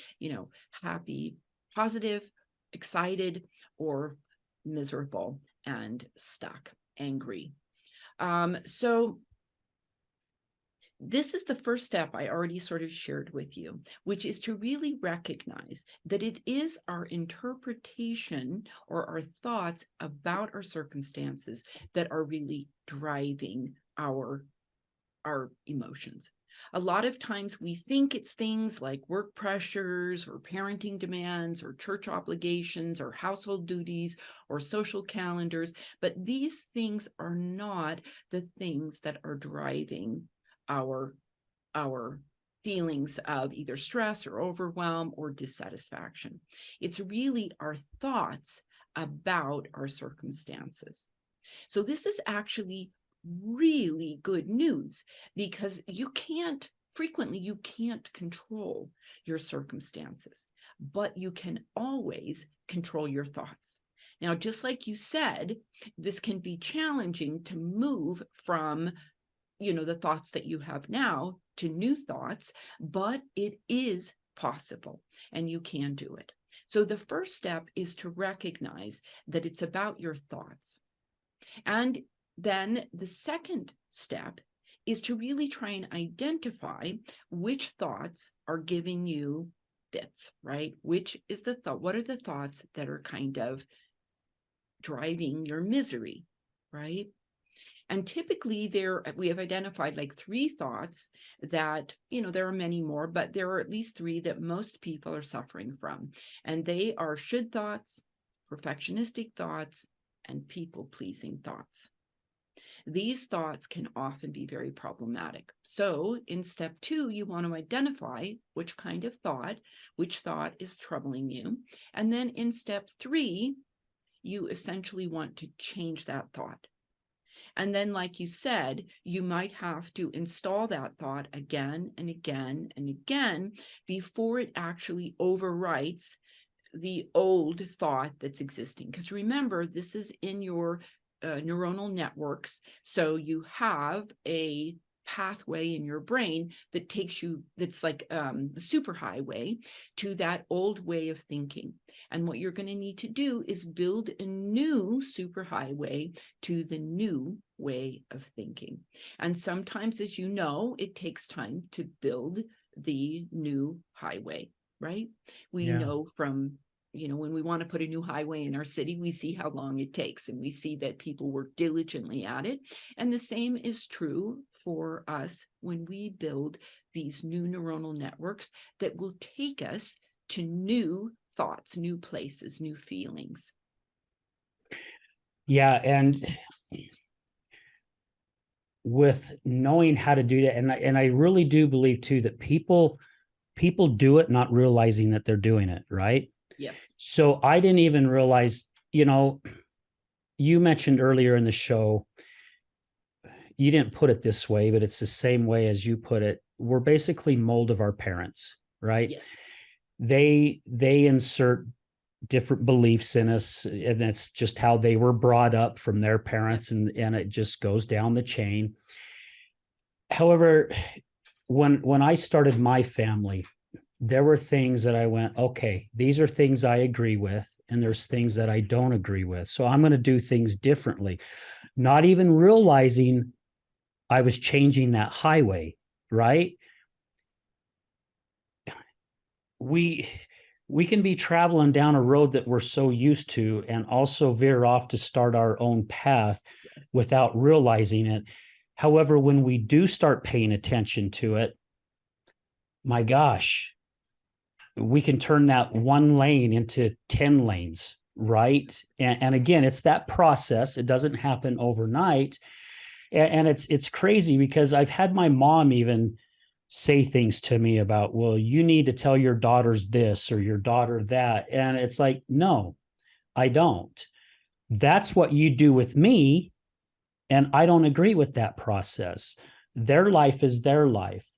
happy, positive, excited, or miserable and stuck, angry. So this is the first step I already sort of shared with you, which is to really recognize that it is our interpretation or our thoughts about our circumstances that are really driving our emotions. A lot of times we think it's things like work pressures or parenting demands or church obligations or household duties or social calendars, but these things are not the things that are driving our feelings of either stress or overwhelm or dissatisfaction. It's really our thoughts about our circumstances. So this is actually really good news, because frequently you can't control your circumstances, but you can always control your thoughts. Now, just like you said, this can be challenging to move from, the thoughts that you have now to new thoughts, but it is possible and you can do it. So the first step is to recognize that it's about your thoughts. And then the second step is to really try and identify which thoughts are giving you fits, right? Which is the thought? What are the thoughts that are kind of driving your misery, right? And typically we have identified like 3 thoughts that, there are many more, but there are at least 3 that most people are suffering from. And they are should thoughts, perfectionistic thoughts, and people-pleasing thoughts. These thoughts can often be very problematic. So in step 2, you want to identify which thought is troubling you. And then in step 3, you essentially want to change that thought. And then, like you said, you might have to install that thought again and again and again before it actually overwrites the old thought that's existing. Because remember, this is in your neuronal networks. So you have a pathway in your brain that takes you, that's like a superhighway to that old way of thinking. And what you're going to need to do is build a new superhighway to the new way of thinking. And sometimes, as you know, it takes time to build the new highway, right? We know from when we want to put a new highway in our city, we see how long it takes, and we see that people work diligently at it. And the same is true for us when we build these new neuronal networks that will take us to new thoughts, new places, new feelings. Yeah. And with knowing how to do that, and I really do believe too that people do it not realizing that they're doing it, right? Yes. So I didn't even realize, you mentioned earlier in the show, you didn't put it this way, but it's the same way as you put it. We're basically mold of our parents, right? Yes. They insert different beliefs in us, and it's just how they were brought up from their parents, and it just goes down the chain. However, when I started my family, there were things that I went, okay, these are things I agree with, and there's things that I don't agree with. So I'm going to do things differently, not even realizing I was changing that highway, right? We can be traveling down a road that we're so used to and also veer off to start our own path without realizing it. However, when we do start paying attention to it, my gosh, we can turn that 1 lane into 10 lanes, right? And again, it's that process. It doesn't happen overnight. And it's crazy, because I've had my mom even say things to me about, well, you need to tell your daughters this or your daughter that. And it's like, no, I don't. That's what you do with me. And I don't agree with that process. Their life is their life.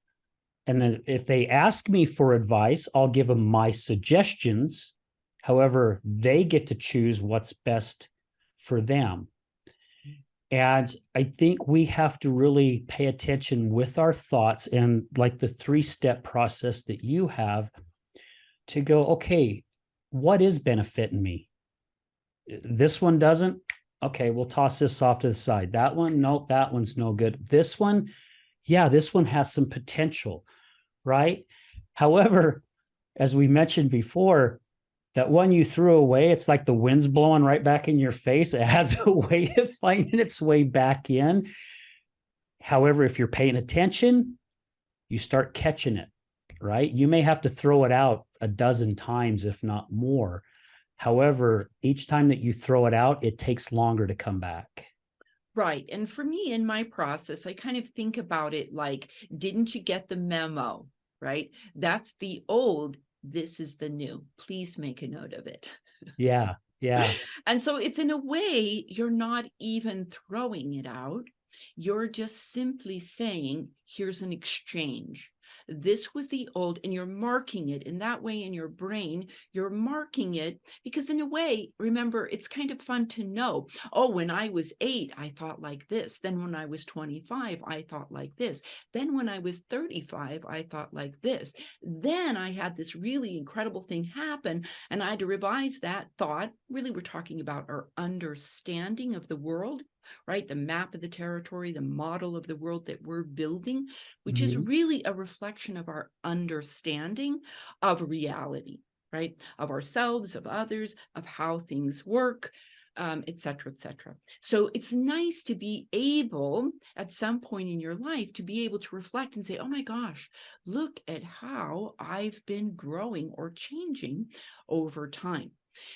And then if they ask me for advice, I'll give them my suggestions. However, they get to choose what's best for them. And I think we have to really pay attention with our thoughts, and like the 3-step process that you have to go, okay, what is benefiting me? This one doesn't. Okay, we'll toss this off to the side. That one, nope, that one's no good. This one, yeah, this one has some potential, right? However, as we mentioned before, that one you threw away, it's like the wind's blowing right back in your face. It has a way of finding its way back in. However, if you're paying attention, you start catching it, right? You may have to throw it out a dozen times, if not more. However, each time that you throw it out, it takes longer to come back. Right. And for me, in my process, I kind of think about it like, didn't you get the memo? Right? That's the old. This is the new. Please make a note of it. Yeah. Yeah. And so it's, in a way, you're not even throwing it out. You're just simply saying, here's an exchange. This was the old, and you're marking it in that way in your brain. You're marking it because, in a way, remember, it's kind of fun to know, oh, when I was 8, I thought like this. Then when I was 25, I thought like this. Then when I was 35, I thought like this. Then I had this really incredible thing happen, and I had to revise that thought. Really, we're talking about our understanding of the world, right? The map of the territory, the model of the world that we're building, which is really a reflection of our understanding of reality, right? Of ourselves, of others, of how things work, et cetera, et cetera. So it's nice to be able, at some point in your life, to be able to reflect and say, oh my gosh, look at how I've been growing or changing over time.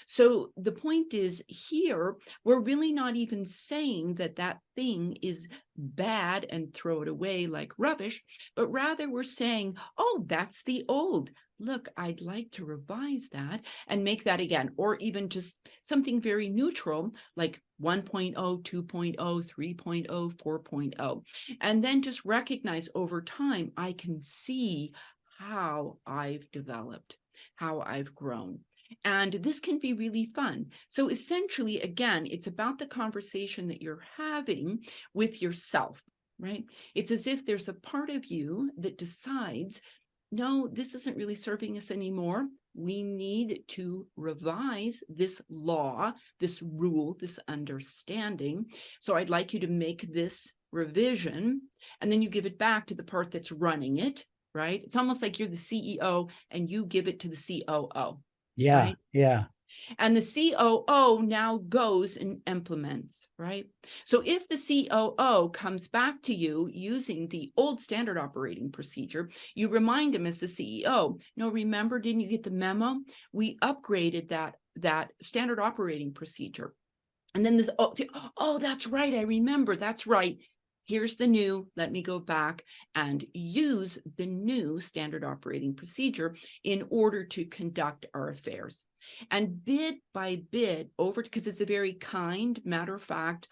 So the point is, here, we're really not even saying that that thing is bad and throw it away like rubbish, but rather we're saying, oh, that's the old. Look, I'd like to revise that and make that again, or even just something very neutral like 1.0, 2.0, 3.0, 4.0. And then just recognize over time, I can see how I've developed, how I've grown. And this can be really fun. So essentially, again, it's about the conversation that you're having with yourself, right? It's as if there's a part of you that decides, no, this isn't really serving us anymore. We need to revise this law, this rule, this understanding. So I'd like you to make this revision, and then you give it back to the part that's running it, right? It's almost like you're the CEO and you give it to the COO. Yeah. Right? Yeah. And the COO now goes and implements, right? So if the COO comes back to you using the old standard operating procedure, you remind him as the CEO, no, remember, didn't you get the memo? We upgraded that standard operating procedure. And then this, oh, that's right, I remember, that's right. Here's the new, let me go back and use the new standard operating procedure in order to conduct our affairs. And bit by bit over, because it's a very kind, matter of fact,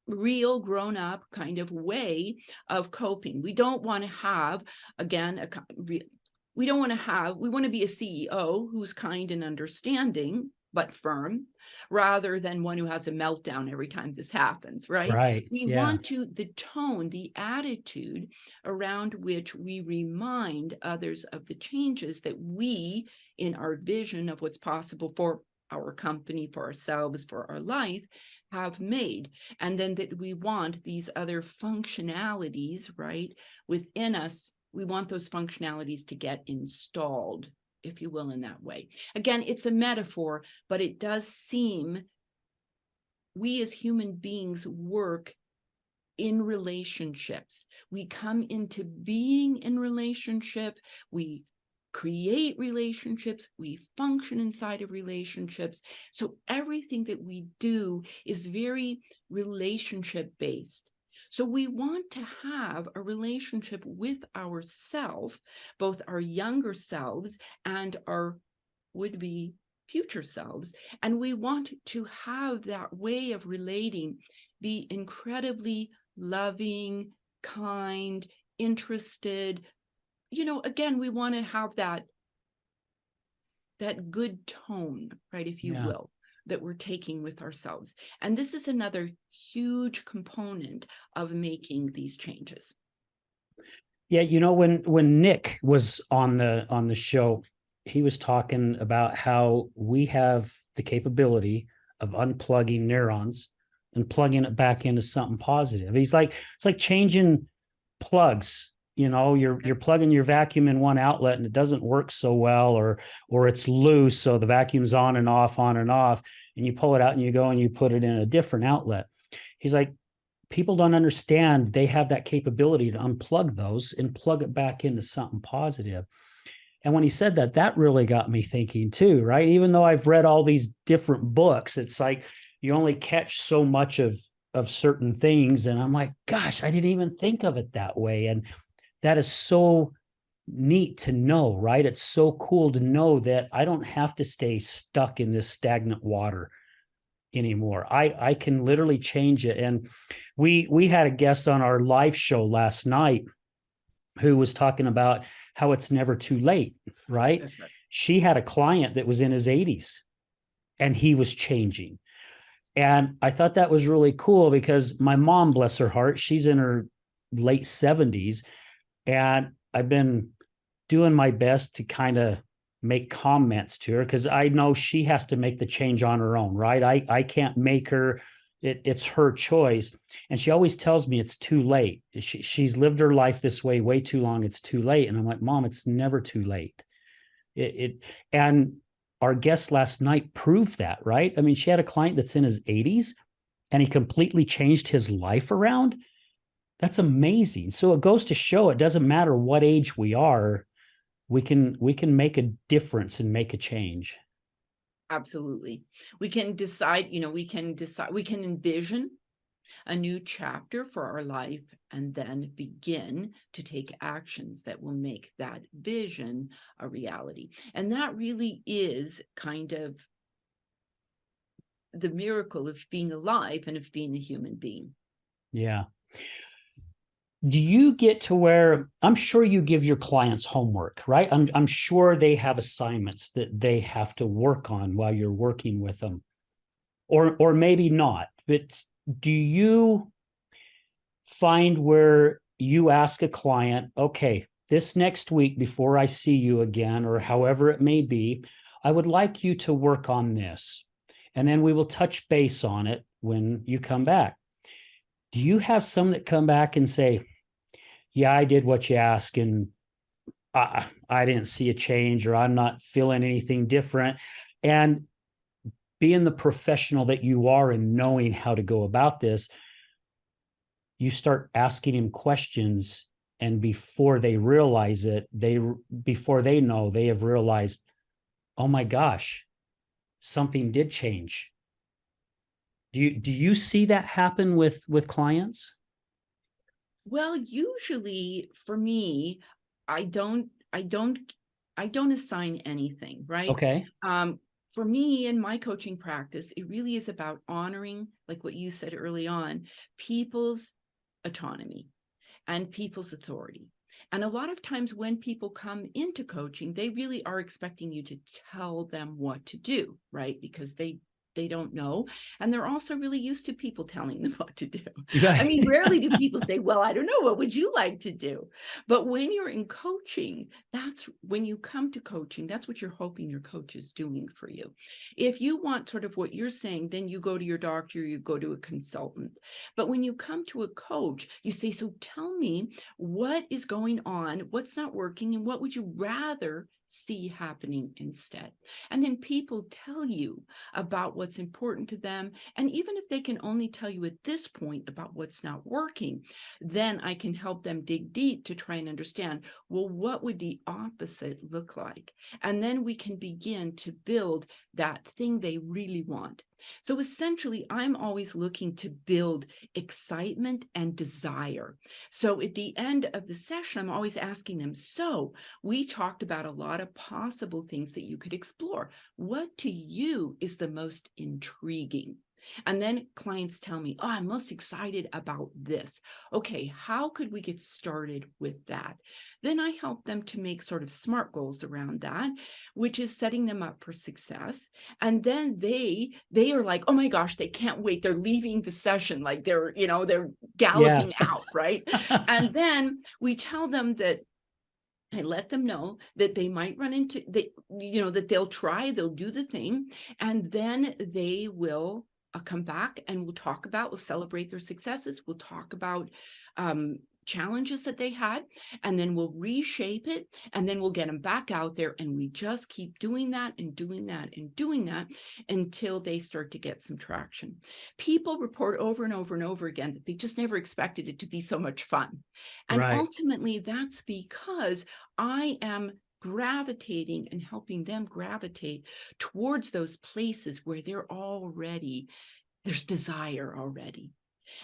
real grown up kind of way of coping. We don't want to have, again, we want to be a CEO who's kind and understanding, but firm, rather than one who has a meltdown every time this happens, right? Right. We Yeah. want to, the tone, the attitude around which we remind others of the changes that we, in our vision of what's possible for our company, for ourselves, for our life, have made. And then that we want these other functionalities, right, within us. We want those functionalities to get installed, if you will, in that way. Again, it's a metaphor, but it does seem we as human beings work in relationships. We come into being in relationship. We create relationships. We function inside of relationships. So everything that we do is very relationship based. So we want to have a relationship with ourselves, both our younger selves and our would-be future selves. And we want to have that way of relating be incredibly loving, kind, interested. Again, we want to have that good tone, right, if you will, that we're taking with ourselves. And this is another huge component of making these changes. Yeah, when Nick was on the show, he was talking about how we have the capability of unplugging neurons and plugging it back into something positive. He's like, it's like changing plugs. You're plugging your vacuum in one outlet and it doesn't work so well, or it's loose, so the vacuum's on and off, and you pull it out and you go and you put it in a different outlet. He's like, people don't understand they have that capability to unplug those and plug it back into something positive. And when he said that, that really got me thinking too, right? Even though I've read all these different books, it's like you only catch so much of certain things. And I'm like, gosh, I didn't even think of it that way. And that is so neat to know, right? It's so cool to know that I don't have to stay stuck in this stagnant water anymore. I can literally change it. And we had a guest on our live show last night who was talking about how it's never too late, right? That's right. She had a client that was in his 80s and he was changing. And I thought that was really cool because my mom, bless her heart, she's in her late 70s. And I've been doing my best to kind of make comments to her because I know she has to make the change on her own, right? I can't make her, it's her choice. And she always tells me it's too late. She's lived her life this way too long. It's too late. And I'm like, Mom, it's never too late. And our guest last night proved that, right? I mean, she had a client that's in his 80s and he completely changed his life around. That's amazing. So it goes to show it doesn't matter what age we are, we can make a difference and make a change. Absolutely. We can decide, we can envision a new chapter for our life and then begin to take actions that will make that vision a reality. And that really is kind of the miracle of being alive and of being a human being. Yeah. Do you get to where I'm sure you give your clients homework, right? I'm sure they have assignments that they have to work on while you're working with them, or maybe not. But do you find where you ask a client, okay, this next week before I see you again, or however it may be, I would like you to work on this, and then we will touch base on it when you come back. Do you have some that come back and say, yeah, I did what you asked and I didn't see a change or I'm not feeling anything different? And being the professional that you are and knowing how to go about this, you start asking him questions. And before they realize it, before they know, they have realized, oh my gosh, something did change. Do you see that happen with clients? Well, usually for me, I don't assign anything, right? Okay. For me in my coaching practice, it really is about honoring, like what you said early on, people's autonomy and people's authority. And a lot of times when people come into coaching, they really are expecting you to tell them what to do, right? Because they don't know. And they're also really used to people telling them what to do. I mean, rarely do people say, well, I don't know, what would you like to do? But when you're in coaching, that's when you come to coaching, that's what you're hoping your coach is doing for you. If you want sort of what you're saying, then you go to your doctor, you go to a consultant. But when you come to a coach, you say, so tell me what is going on, what's not working, and what would you rather see happening instead? And then people tell you about what's important to them. And even if they can only tell you at this point about what's not working, then I can help them dig deep to try and understand, well, what would the opposite look like? And then we can begin to build that thing they really want. So essentially, I'm always looking to build excitement and desire. So at the end of the session, I'm always asking them, so we talked about a lot of possible things that you could explore. What to you is the most intriguing? And then clients tell me, oh, I'm most excited about this. Okay, how could we get started with that? Then I help them to make sort of SMART goals around that, which is setting them up for success. And then they are like, oh my gosh, they can't wait. They're leaving the session like they're Yeah. galloping out, right? And then we tell them that I let them know that they might run into that they'll do the thing, and then they will come back and we'll celebrate their successes. We'll talk about challenges that they had, and then we'll reshape it, and then we'll get them back out there, and we just keep doing that and doing that and doing that until they start to get some traction. People report over and over and over again that they just never expected it to be so much fun. And Right. ultimately, that's because I am gravitating and helping them gravitate towards those places where there's desire already.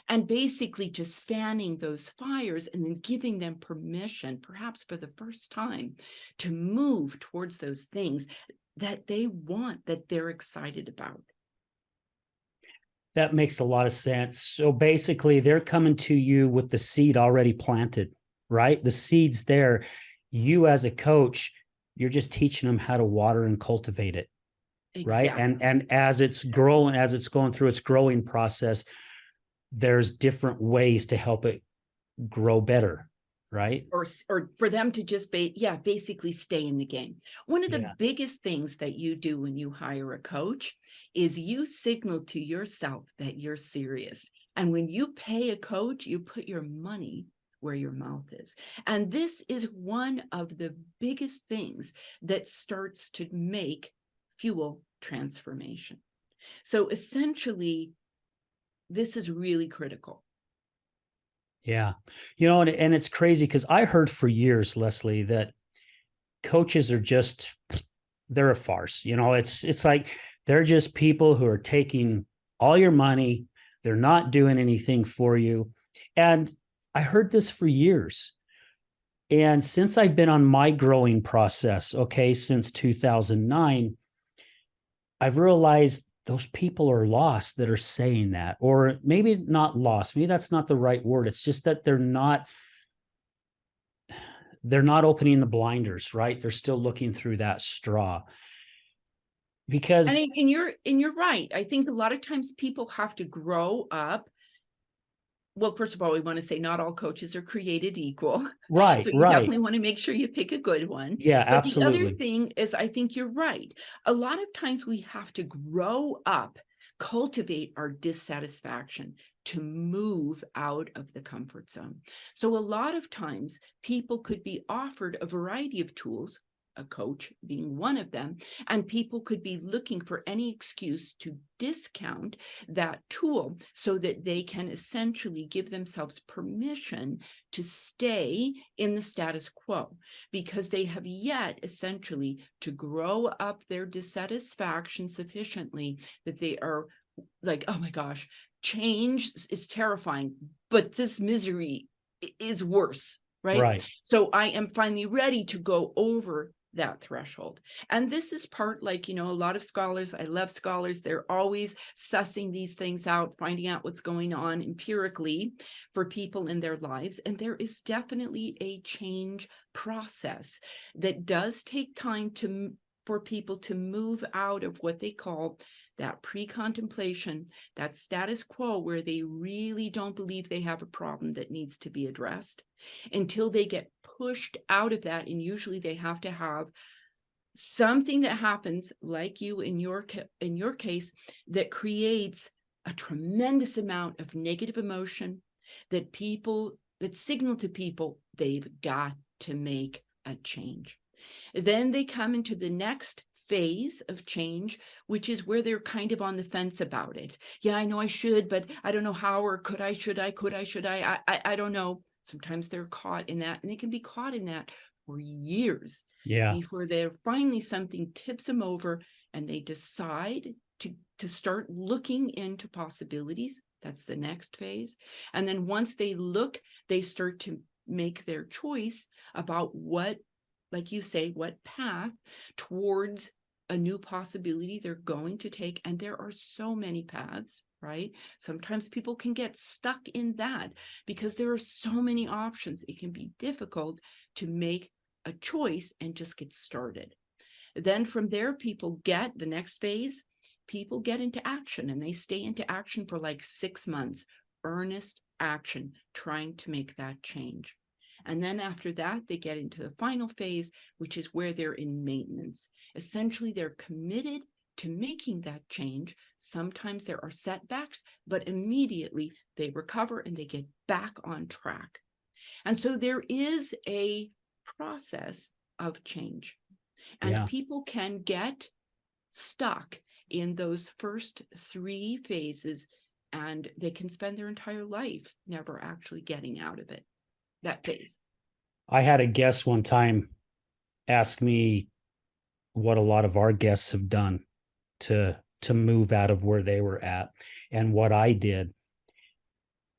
And basically just fanning those fires and then giving them permission, perhaps for the first time, to move towards those things that they want, that they're excited about. That makes a lot of sense. So basically, they're coming to you with the seed already planted, right? The seed's there. You, as a coach, you're just teaching them how to water and cultivate it, right? Exactly. And as it's growing, as it's going through its growing process, there's different ways to help it grow better, right? Or for them to just basically stay in the game. One of the Yeah. biggest things that you do when you hire a coach is you signal to yourself that you're serious. And when you pay a coach, you put your money where your mouth is. And this is one of the biggest things that starts to fuel transformation. So essentially, this is really critical. Yeah. You know, and it's crazy because I heard for years, Leslie, that coaches are just, they're a farce. You know, it's like they're just people who are taking all your money. They're not doing anything for you. And I heard this for years. And since I've been on my growing process, okay, since 2009, I've realized those people are lost that are saying that, or maybe not lost. Maybe that's not the right word. It's just that they're not opening the blinders, right? They're still looking through that straw. Because And you're right. I think a lot of times people have to grow up. Well, first of all, we want to say not all coaches are created equal. right, So you right. definitely want to make sure you pick a good one. Yeah, But the other absolutely. thing is, I think you're right. A lot of times we have to grow up, cultivate our dissatisfaction to move out of the comfort zone. So a lot of times people could be offered a variety of tools, a coach being one of them, and people could be looking for any excuse to discount that tool so that they can essentially give themselves permission to stay in the status quo, because they have yet essentially to grow up their dissatisfaction sufficiently that they are like, oh my gosh, change is terrifying, but this misery is worse, right? Right. So I am finally ready to go over that threshold. And this is part, like, a lot of scholars, I love scholars, they're always sussing these things out, finding out what's going on empirically for people in their lives. And there is definitely a change process that does take time for people to move out of what they call that pre-contemplation, that status quo where they really don't believe they have a problem that needs to be addressed, until they get pushed out of that. And usually they have to have something that happens, like you in your case, that creates a tremendous amount of negative emotion that signal to people they've got to make a change. Then they come into the next phase of change, which is where they're kind of on the fence about it. Yeah, I know I should, but I don't know how, or could I, should I, I don't know. Sometimes they're caught in that, and they can be caught in that for years Yeah. before they're finally something tips them over and they decide to start looking into possibilities. That's the next phase. And then once they look, they start to make their choice about what, like you say, what path towards a new possibility they're going to take. And there are so many paths, right? Sometimes people can get stuck in that because there are so many options. It can be difficult to make a choice and just get started. Then from there, people get the next phase, people get into action, and they stay into action for like 6 months, earnest action, trying to make that change. And then after that, they get into the final phase, which is where they're in maintenance. Essentially, they're committed to making that change. Sometimes there are setbacks, but immediately they recover and they get back on track. And so there is a process of change, and people can get stuck in those first 3 phases, and they can spend their entire life never actually getting out of that phase. I had a guest one time ask me what a lot of our guests have done to move out of where they were at and what I did.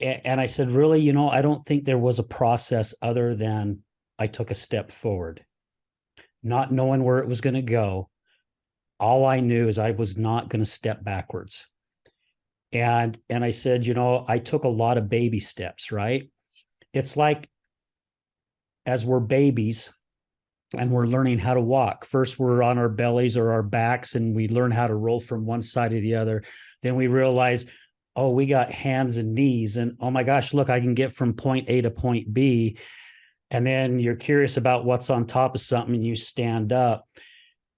And I said, really, I don't think there was a process other than I took a step forward, not knowing where it was going to go. All I knew is I was not going to step backwards. And I said, I took a lot of baby steps, right? It's like as we're babies and we're learning how to walk. First, we're on our bellies or our backs, and we learn how to roll from one side to the other. Then we realize, oh, we got hands and knees. And oh my gosh, look, I can get from point A to point B. And then you're curious about what's on top of something and you stand up.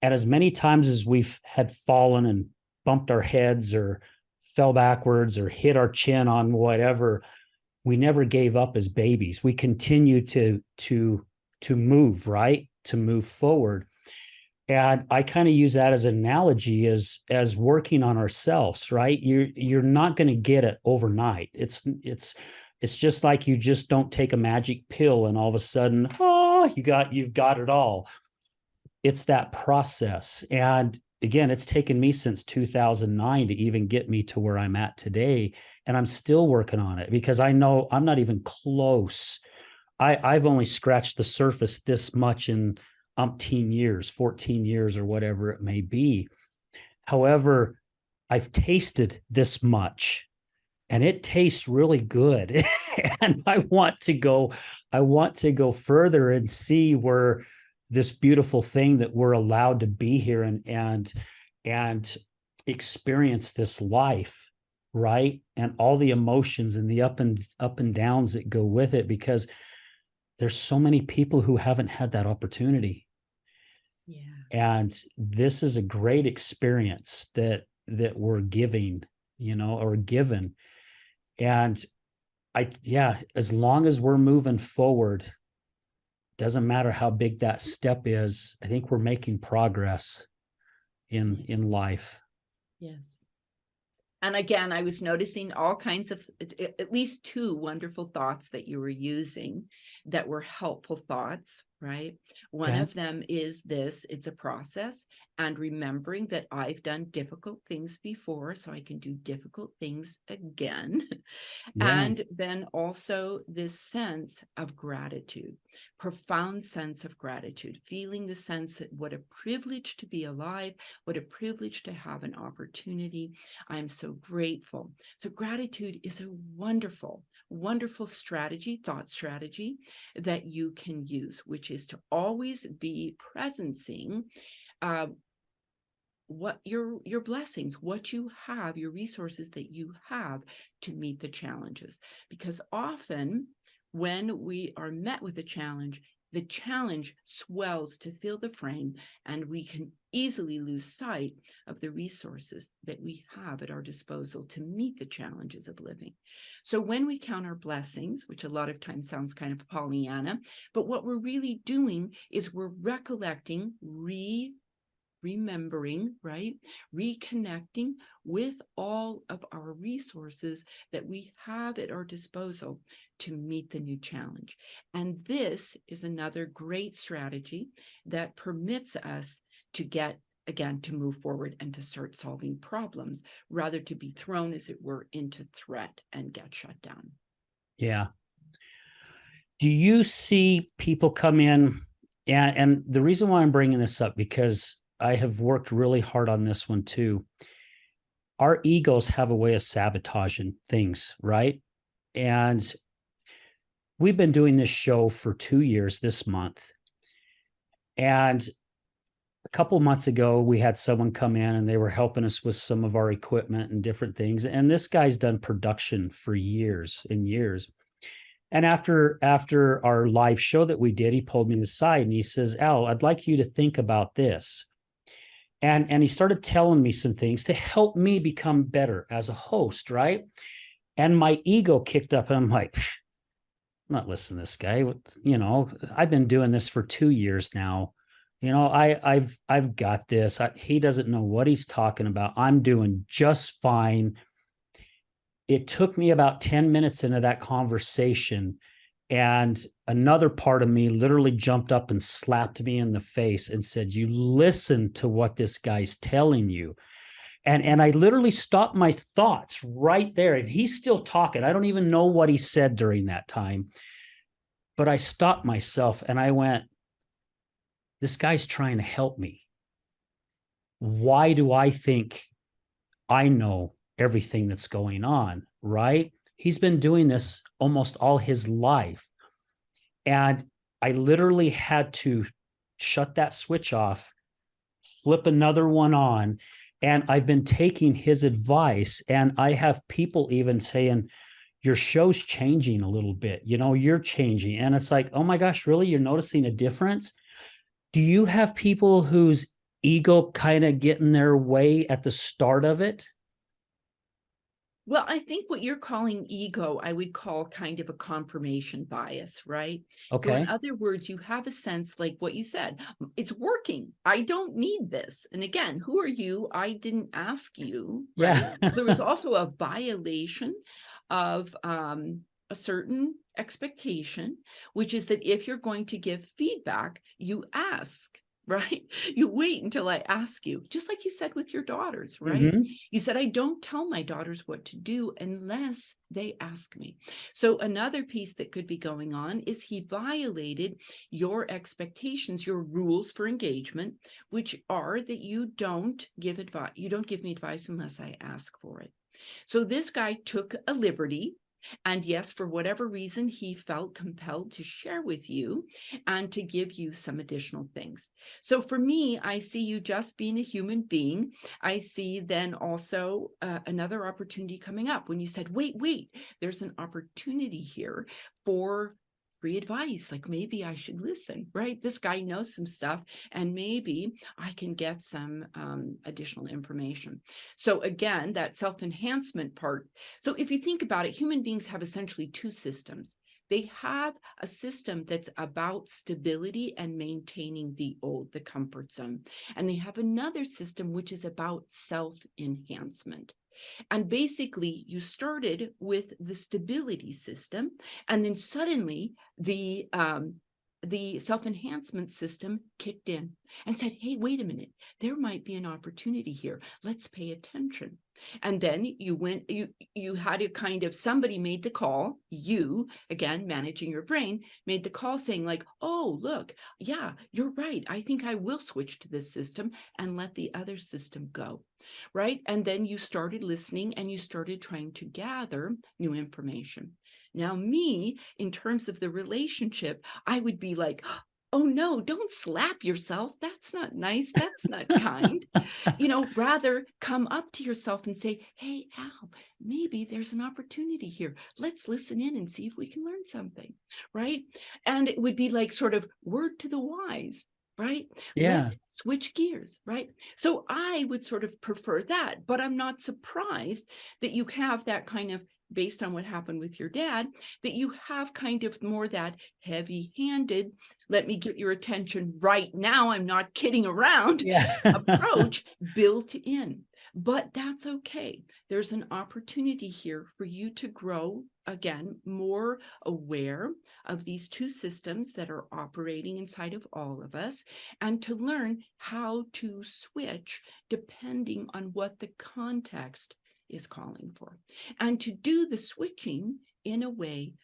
And as many times as we've had fallen and bumped our heads or fell backwards or hit our chin on whatever, we never gave up as babies. We continue to move, right? To move forward. And I kind of use that as an analogy as working on ourselves, right? You're not going to get it overnight. It's just like you just don't take a magic pill and all of a sudden, you've got it all. It's that process. And again, it's taken me since 2009 to even get me to where I'm at today. And I'm still working on it because I know I'm not even close. I've only scratched the surface this much in umpteen years, 14 years, or whatever it may be. However, I've tasted this much and it tastes really good. And I want to go further and see where this beautiful thing that we're allowed to be here and experience this life, right? And all the emotions and the up and downs that go with it, because there's so many people who haven't had that opportunity. Yeah. And this is a great experience that we're giving, or given. And as long as we're moving forward, doesn't matter how big that step is, I think we're making progress in life. Yes. And again, I was noticing all kinds of, at least 2 wonderful thoughts that you were using that were helpful thoughts, right? One of them is this: it's a process, and remembering that I've done difficult things before, so I can do difficult things again. And then also this sense of gratitude, profound sense of gratitude, feeling the sense that what a privilege to be alive, what a privilege to have an opportunity. I'm so grateful. So gratitude is a wonderful, wonderful thought strategy that you can use, which is to always be presencing what your blessings, what you have, your resources that you have to meet the challenges. Because often when we are met with a challenge, the challenge swells to fill the frame, and we can easily lose sight of the resources that we have at our disposal to meet the challenges of living. So when we count our blessings, which a lot of times sounds kind of Pollyanna, but what we're really doing is we're recollecting, remembering, right? Reconnecting with all of our resources that we have at our disposal to meet the new challenge. And this is another great strategy that permits us to to move forward and to start solving problems, rather to be thrown, as it were, into threat and get shut down. Yeah. Do you see people come in, and the reason why I'm bringing this up, because I have worked really hard on this one too. Our egos have a way of sabotaging things, right? And we've been doing this show for 2 years this month. And a couple of months ago, we had someone come in and they were helping us with some of our equipment and different things. And this guy's done production for years and years. And after our live show that we did, he pulled me aside and he says, Al, I'd like you to think about this. And he started telling me some things to help me become better as a host, right? And my ego kicked up and I'm like, not listening to this guy. I've been doing this for 2 years now. I've got this. He doesn't know what he's talking about. I'm doing just fine. It took me about 10 minutes into that conversation, and another part of me literally jumped up and slapped me in the face and said, "You listen to what this guy's telling you." And I literally stopped my thoughts right there. And he's still talking. I don't even know what he said during that time. But I stopped myself and I went, this guy's trying to help me. Why do I think I know everything that's going on? Right? He's been doing this almost all his life. And I literally had to shut that switch off, flip another one on. And I've been taking his advice. And I have people even saying, your show's changing a little bit. You're changing. And it's like, oh my gosh, really? You're noticing a difference? Do you have people whose ego kind of get in their way at the start of it? Well, I think what you're calling ego, I would call kind of a confirmation bias, right? So in Okay. other words, you have a sense like what you said, it's working. I don't need this. And again, who are you? I didn't ask you, right? Yeah. There was also a violation of a certain expectation, which is that if you're going to give feedback, you ask. Right? You wait until I ask you, just like you said with your daughters, right? Hmm. You said, I don't tell my daughters what to do unless they ask me. So another piece that could be going on is he violated your expectations, your rules for engagement, which are that you don't give advice. You don't give me advice unless I ask for it. So this guy took a liberty. And yes, for whatever reason, he felt compelled to share with you and to give you some additional things. So for me, I see you just being a human being. I see then also another opportunity coming up when you said, wait, there's an opportunity here for free advice. Like maybe I should listen, right? This guy knows some stuff and maybe I can get some additional information. So again, that self-enhancement part. So if you think about it, human beings have essentially two systems. They have a system that's about stability and maintaining the comfort zone. And they have another system which is about self-enhancement. And basically, you started with the stability system, and then suddenly the self-enhancement system kicked in and said, hey, wait a minute, there might be an opportunity here. Let's pay attention. And then you had to kind of, somebody made the call, you, again, managing your brain, made the call saying like, oh, look, yeah, you're right. I think I will switch to this system and let the other system go. Right. And then you started listening and you started trying to gather new information. Now, me, in terms of the relationship, I would be like, oh no, don't slap yourself. That's not nice. That's not kind. Rather come up to yourself and say, hey, Al, maybe there's an opportunity here. Let's listen in and see if we can learn something. Right. And it would be like sort of word to the wise. Right. Yeah. Let's switch gears. Right. So I would sort of prefer that, but I'm not surprised that you have that kind of, based on what happened with your dad, that you have kind of more that heavy-handed, let me get your attention right now, I'm not kidding around, Yeah. approach built in. But that's okay. There's an opportunity here for you to grow, again, more aware of these two systems that are operating inside of all of us, and to learn how to switch depending on what the context is calling for, and to do the switching in a way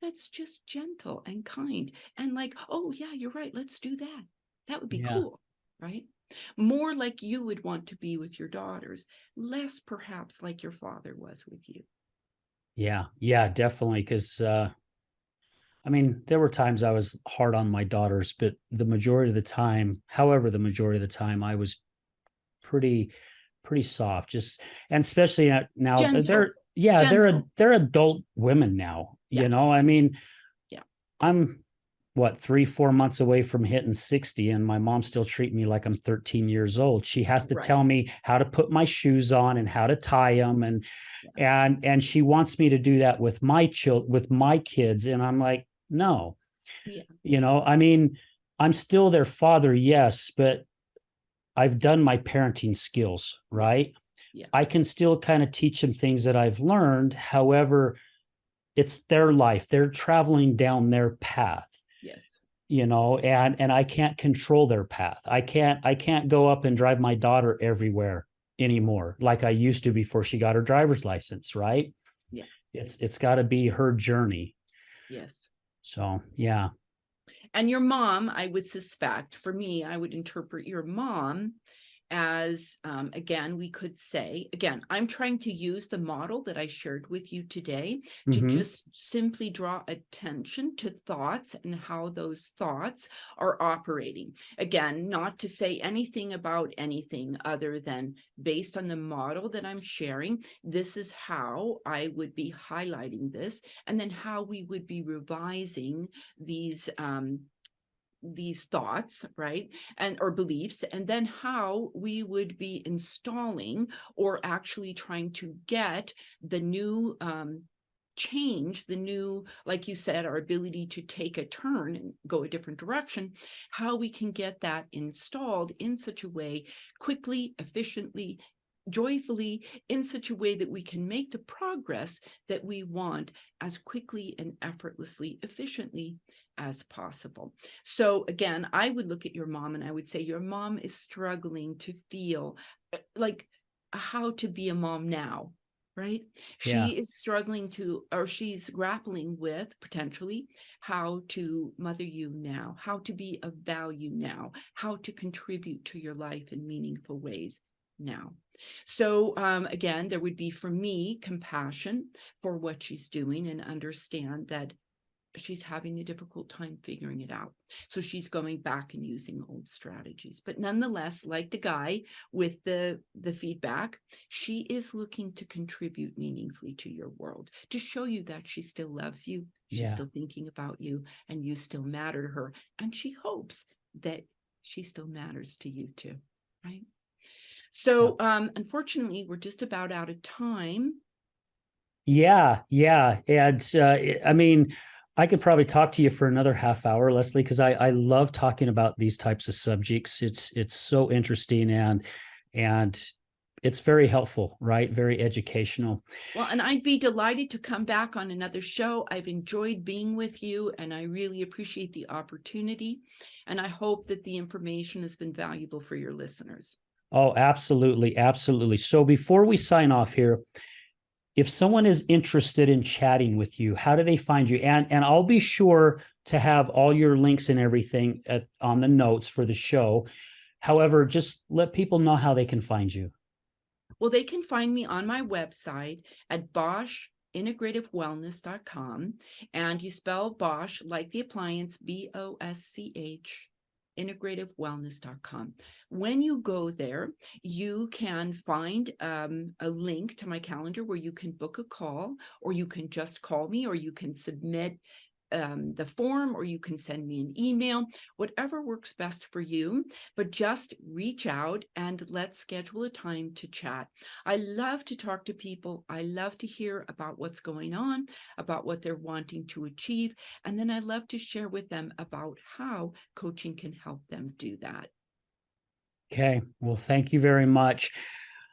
that's just gentle and kind and like, oh yeah, you're right, let's do that. That would be Yeah. cool, right? More like you would want to be with your daughters, less perhaps like your father was with you. Yeah. Yeah, definitely. Because there were times I was hard on my daughters, but the majority of the time, I was pretty pretty soft. Just, and especially now Gentle, they're, yeah, gentle. they're adult women now. Yeah, yeah, I'm what, 3 4 months away from hitting 60, and my mom still treats me like I'm 13 years old. She has to right. tell me how to put my shoes on and how to tie them, and Yeah. she wants me to do that with my kids, and I'm like, No. Yeah. I mean, I'm still their father, yes, but I've done my parenting skills, right? Yeah. I can still kind of teach them things that I've learned. However, it's their life. They're traveling down their path, Yes. and I can't control their path. I can't go up and drive my daughter everywhere anymore like I used to before she got her driver's license, right? Yeah. It's got to be her journey. Yes. So, yeah. And your mom, I would suspect, for me, I would interpret your mom as, again, we could say, again, I'm trying to use the model that I shared with you today to Mm-hmm. just simply draw attention to thoughts and how those thoughts are operating. Again, not to say anything about anything other than based on the model that I'm sharing, this is how I would be highlighting this, and then how we would be revising these thoughts, right, and or beliefs, and then how we would be installing or actually trying to get the new change, the new, like you said, our ability to take a turn and go a different direction, how we can get that installed in such a way, quickly, efficiently, joyfully, in such a way that we can make the progress that we want as quickly and effortlessly, efficiently as possible. So again, I would look at your mom and I would say your mom is struggling to feel like how to be a mom now, right? Yeah. She is struggling to, or she's grappling with potentially how to mother you now, how to be of value now, how to contribute to your life in meaningful ways now. So again, there would be for me compassion for what she's doing and understand that she's having a difficult time figuring it out. So she's going back and using old strategies. But nonetheless, like the guy with the feedback, she is looking to contribute meaningfully to your world, to show you that she still loves you, she's still thinking about you, and you still matter to her. And she hopes that she still matters to you too, right? So unfortunately, we're just about out of time. Yeah. And I mean, I could probably talk to you for another half hour, Leslie, because I love talking about these types of subjects. It's so interesting and it's very helpful, right? Very educational. Well, and I'd be delighted to come back on another show. I've enjoyed being with you, and I really appreciate the opportunity. And I hope that the information has been valuable for your listeners. Oh, absolutely. Absolutely. So before we sign off here, if someone is interested in chatting with you, how do they find you? And I'll be sure to have all your links and everything on the notes for the show. However, just let people know how they can find you. Well, they can find me on my website at Bosch integrativewellness.com, and you spell Bosch like the appliance, BOSCH, integrativewellness.com. When you go there, you can find a link to my calendar where you can book a call, or you can just call me, or you can submit the form, or you can send me an email, whatever works best for you. But just reach out and let's schedule a time to chat. I love to talk to people. I love to hear about what's going on, about what they're wanting to achieve. And then I love to share with them about how coaching can help them do that. Okay. Well, thank you very much.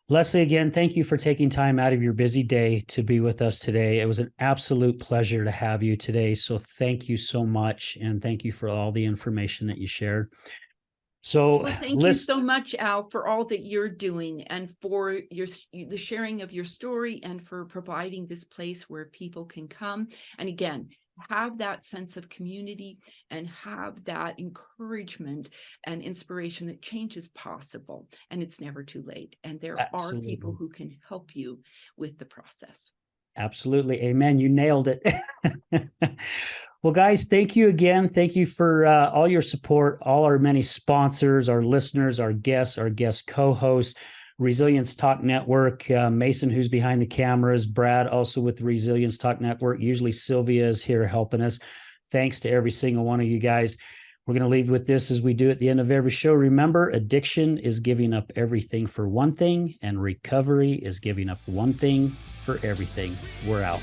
Leslie, again, thank you for taking time out of your busy day to be with us today. It was an absolute pleasure to have you today. So thank you so much. And thank you for all the information that you shared. So well, thank you so much, Al, for all that you're doing and for the sharing of your story and for providing this place where people can come. And again, have that sense of community and have that encouragement and inspiration that change is possible and it's never too late. And there are people who can help you with the process. Absolutely. Amen. You nailed it. Well, guys, thank you again. Thank you for all your support, all our many sponsors, our listeners, our guest co-hosts, Resilience Talk Network, Mason, who's behind the cameras, Brad, also with the Resilience Talk Network. Usually Sylvia is here helping us. Thanks to every single one of you guys. We're going to leave with this as we do at the end of every show. Remember, addiction is giving up everything for one thing, and recovery is giving up one thing for everything. We're out.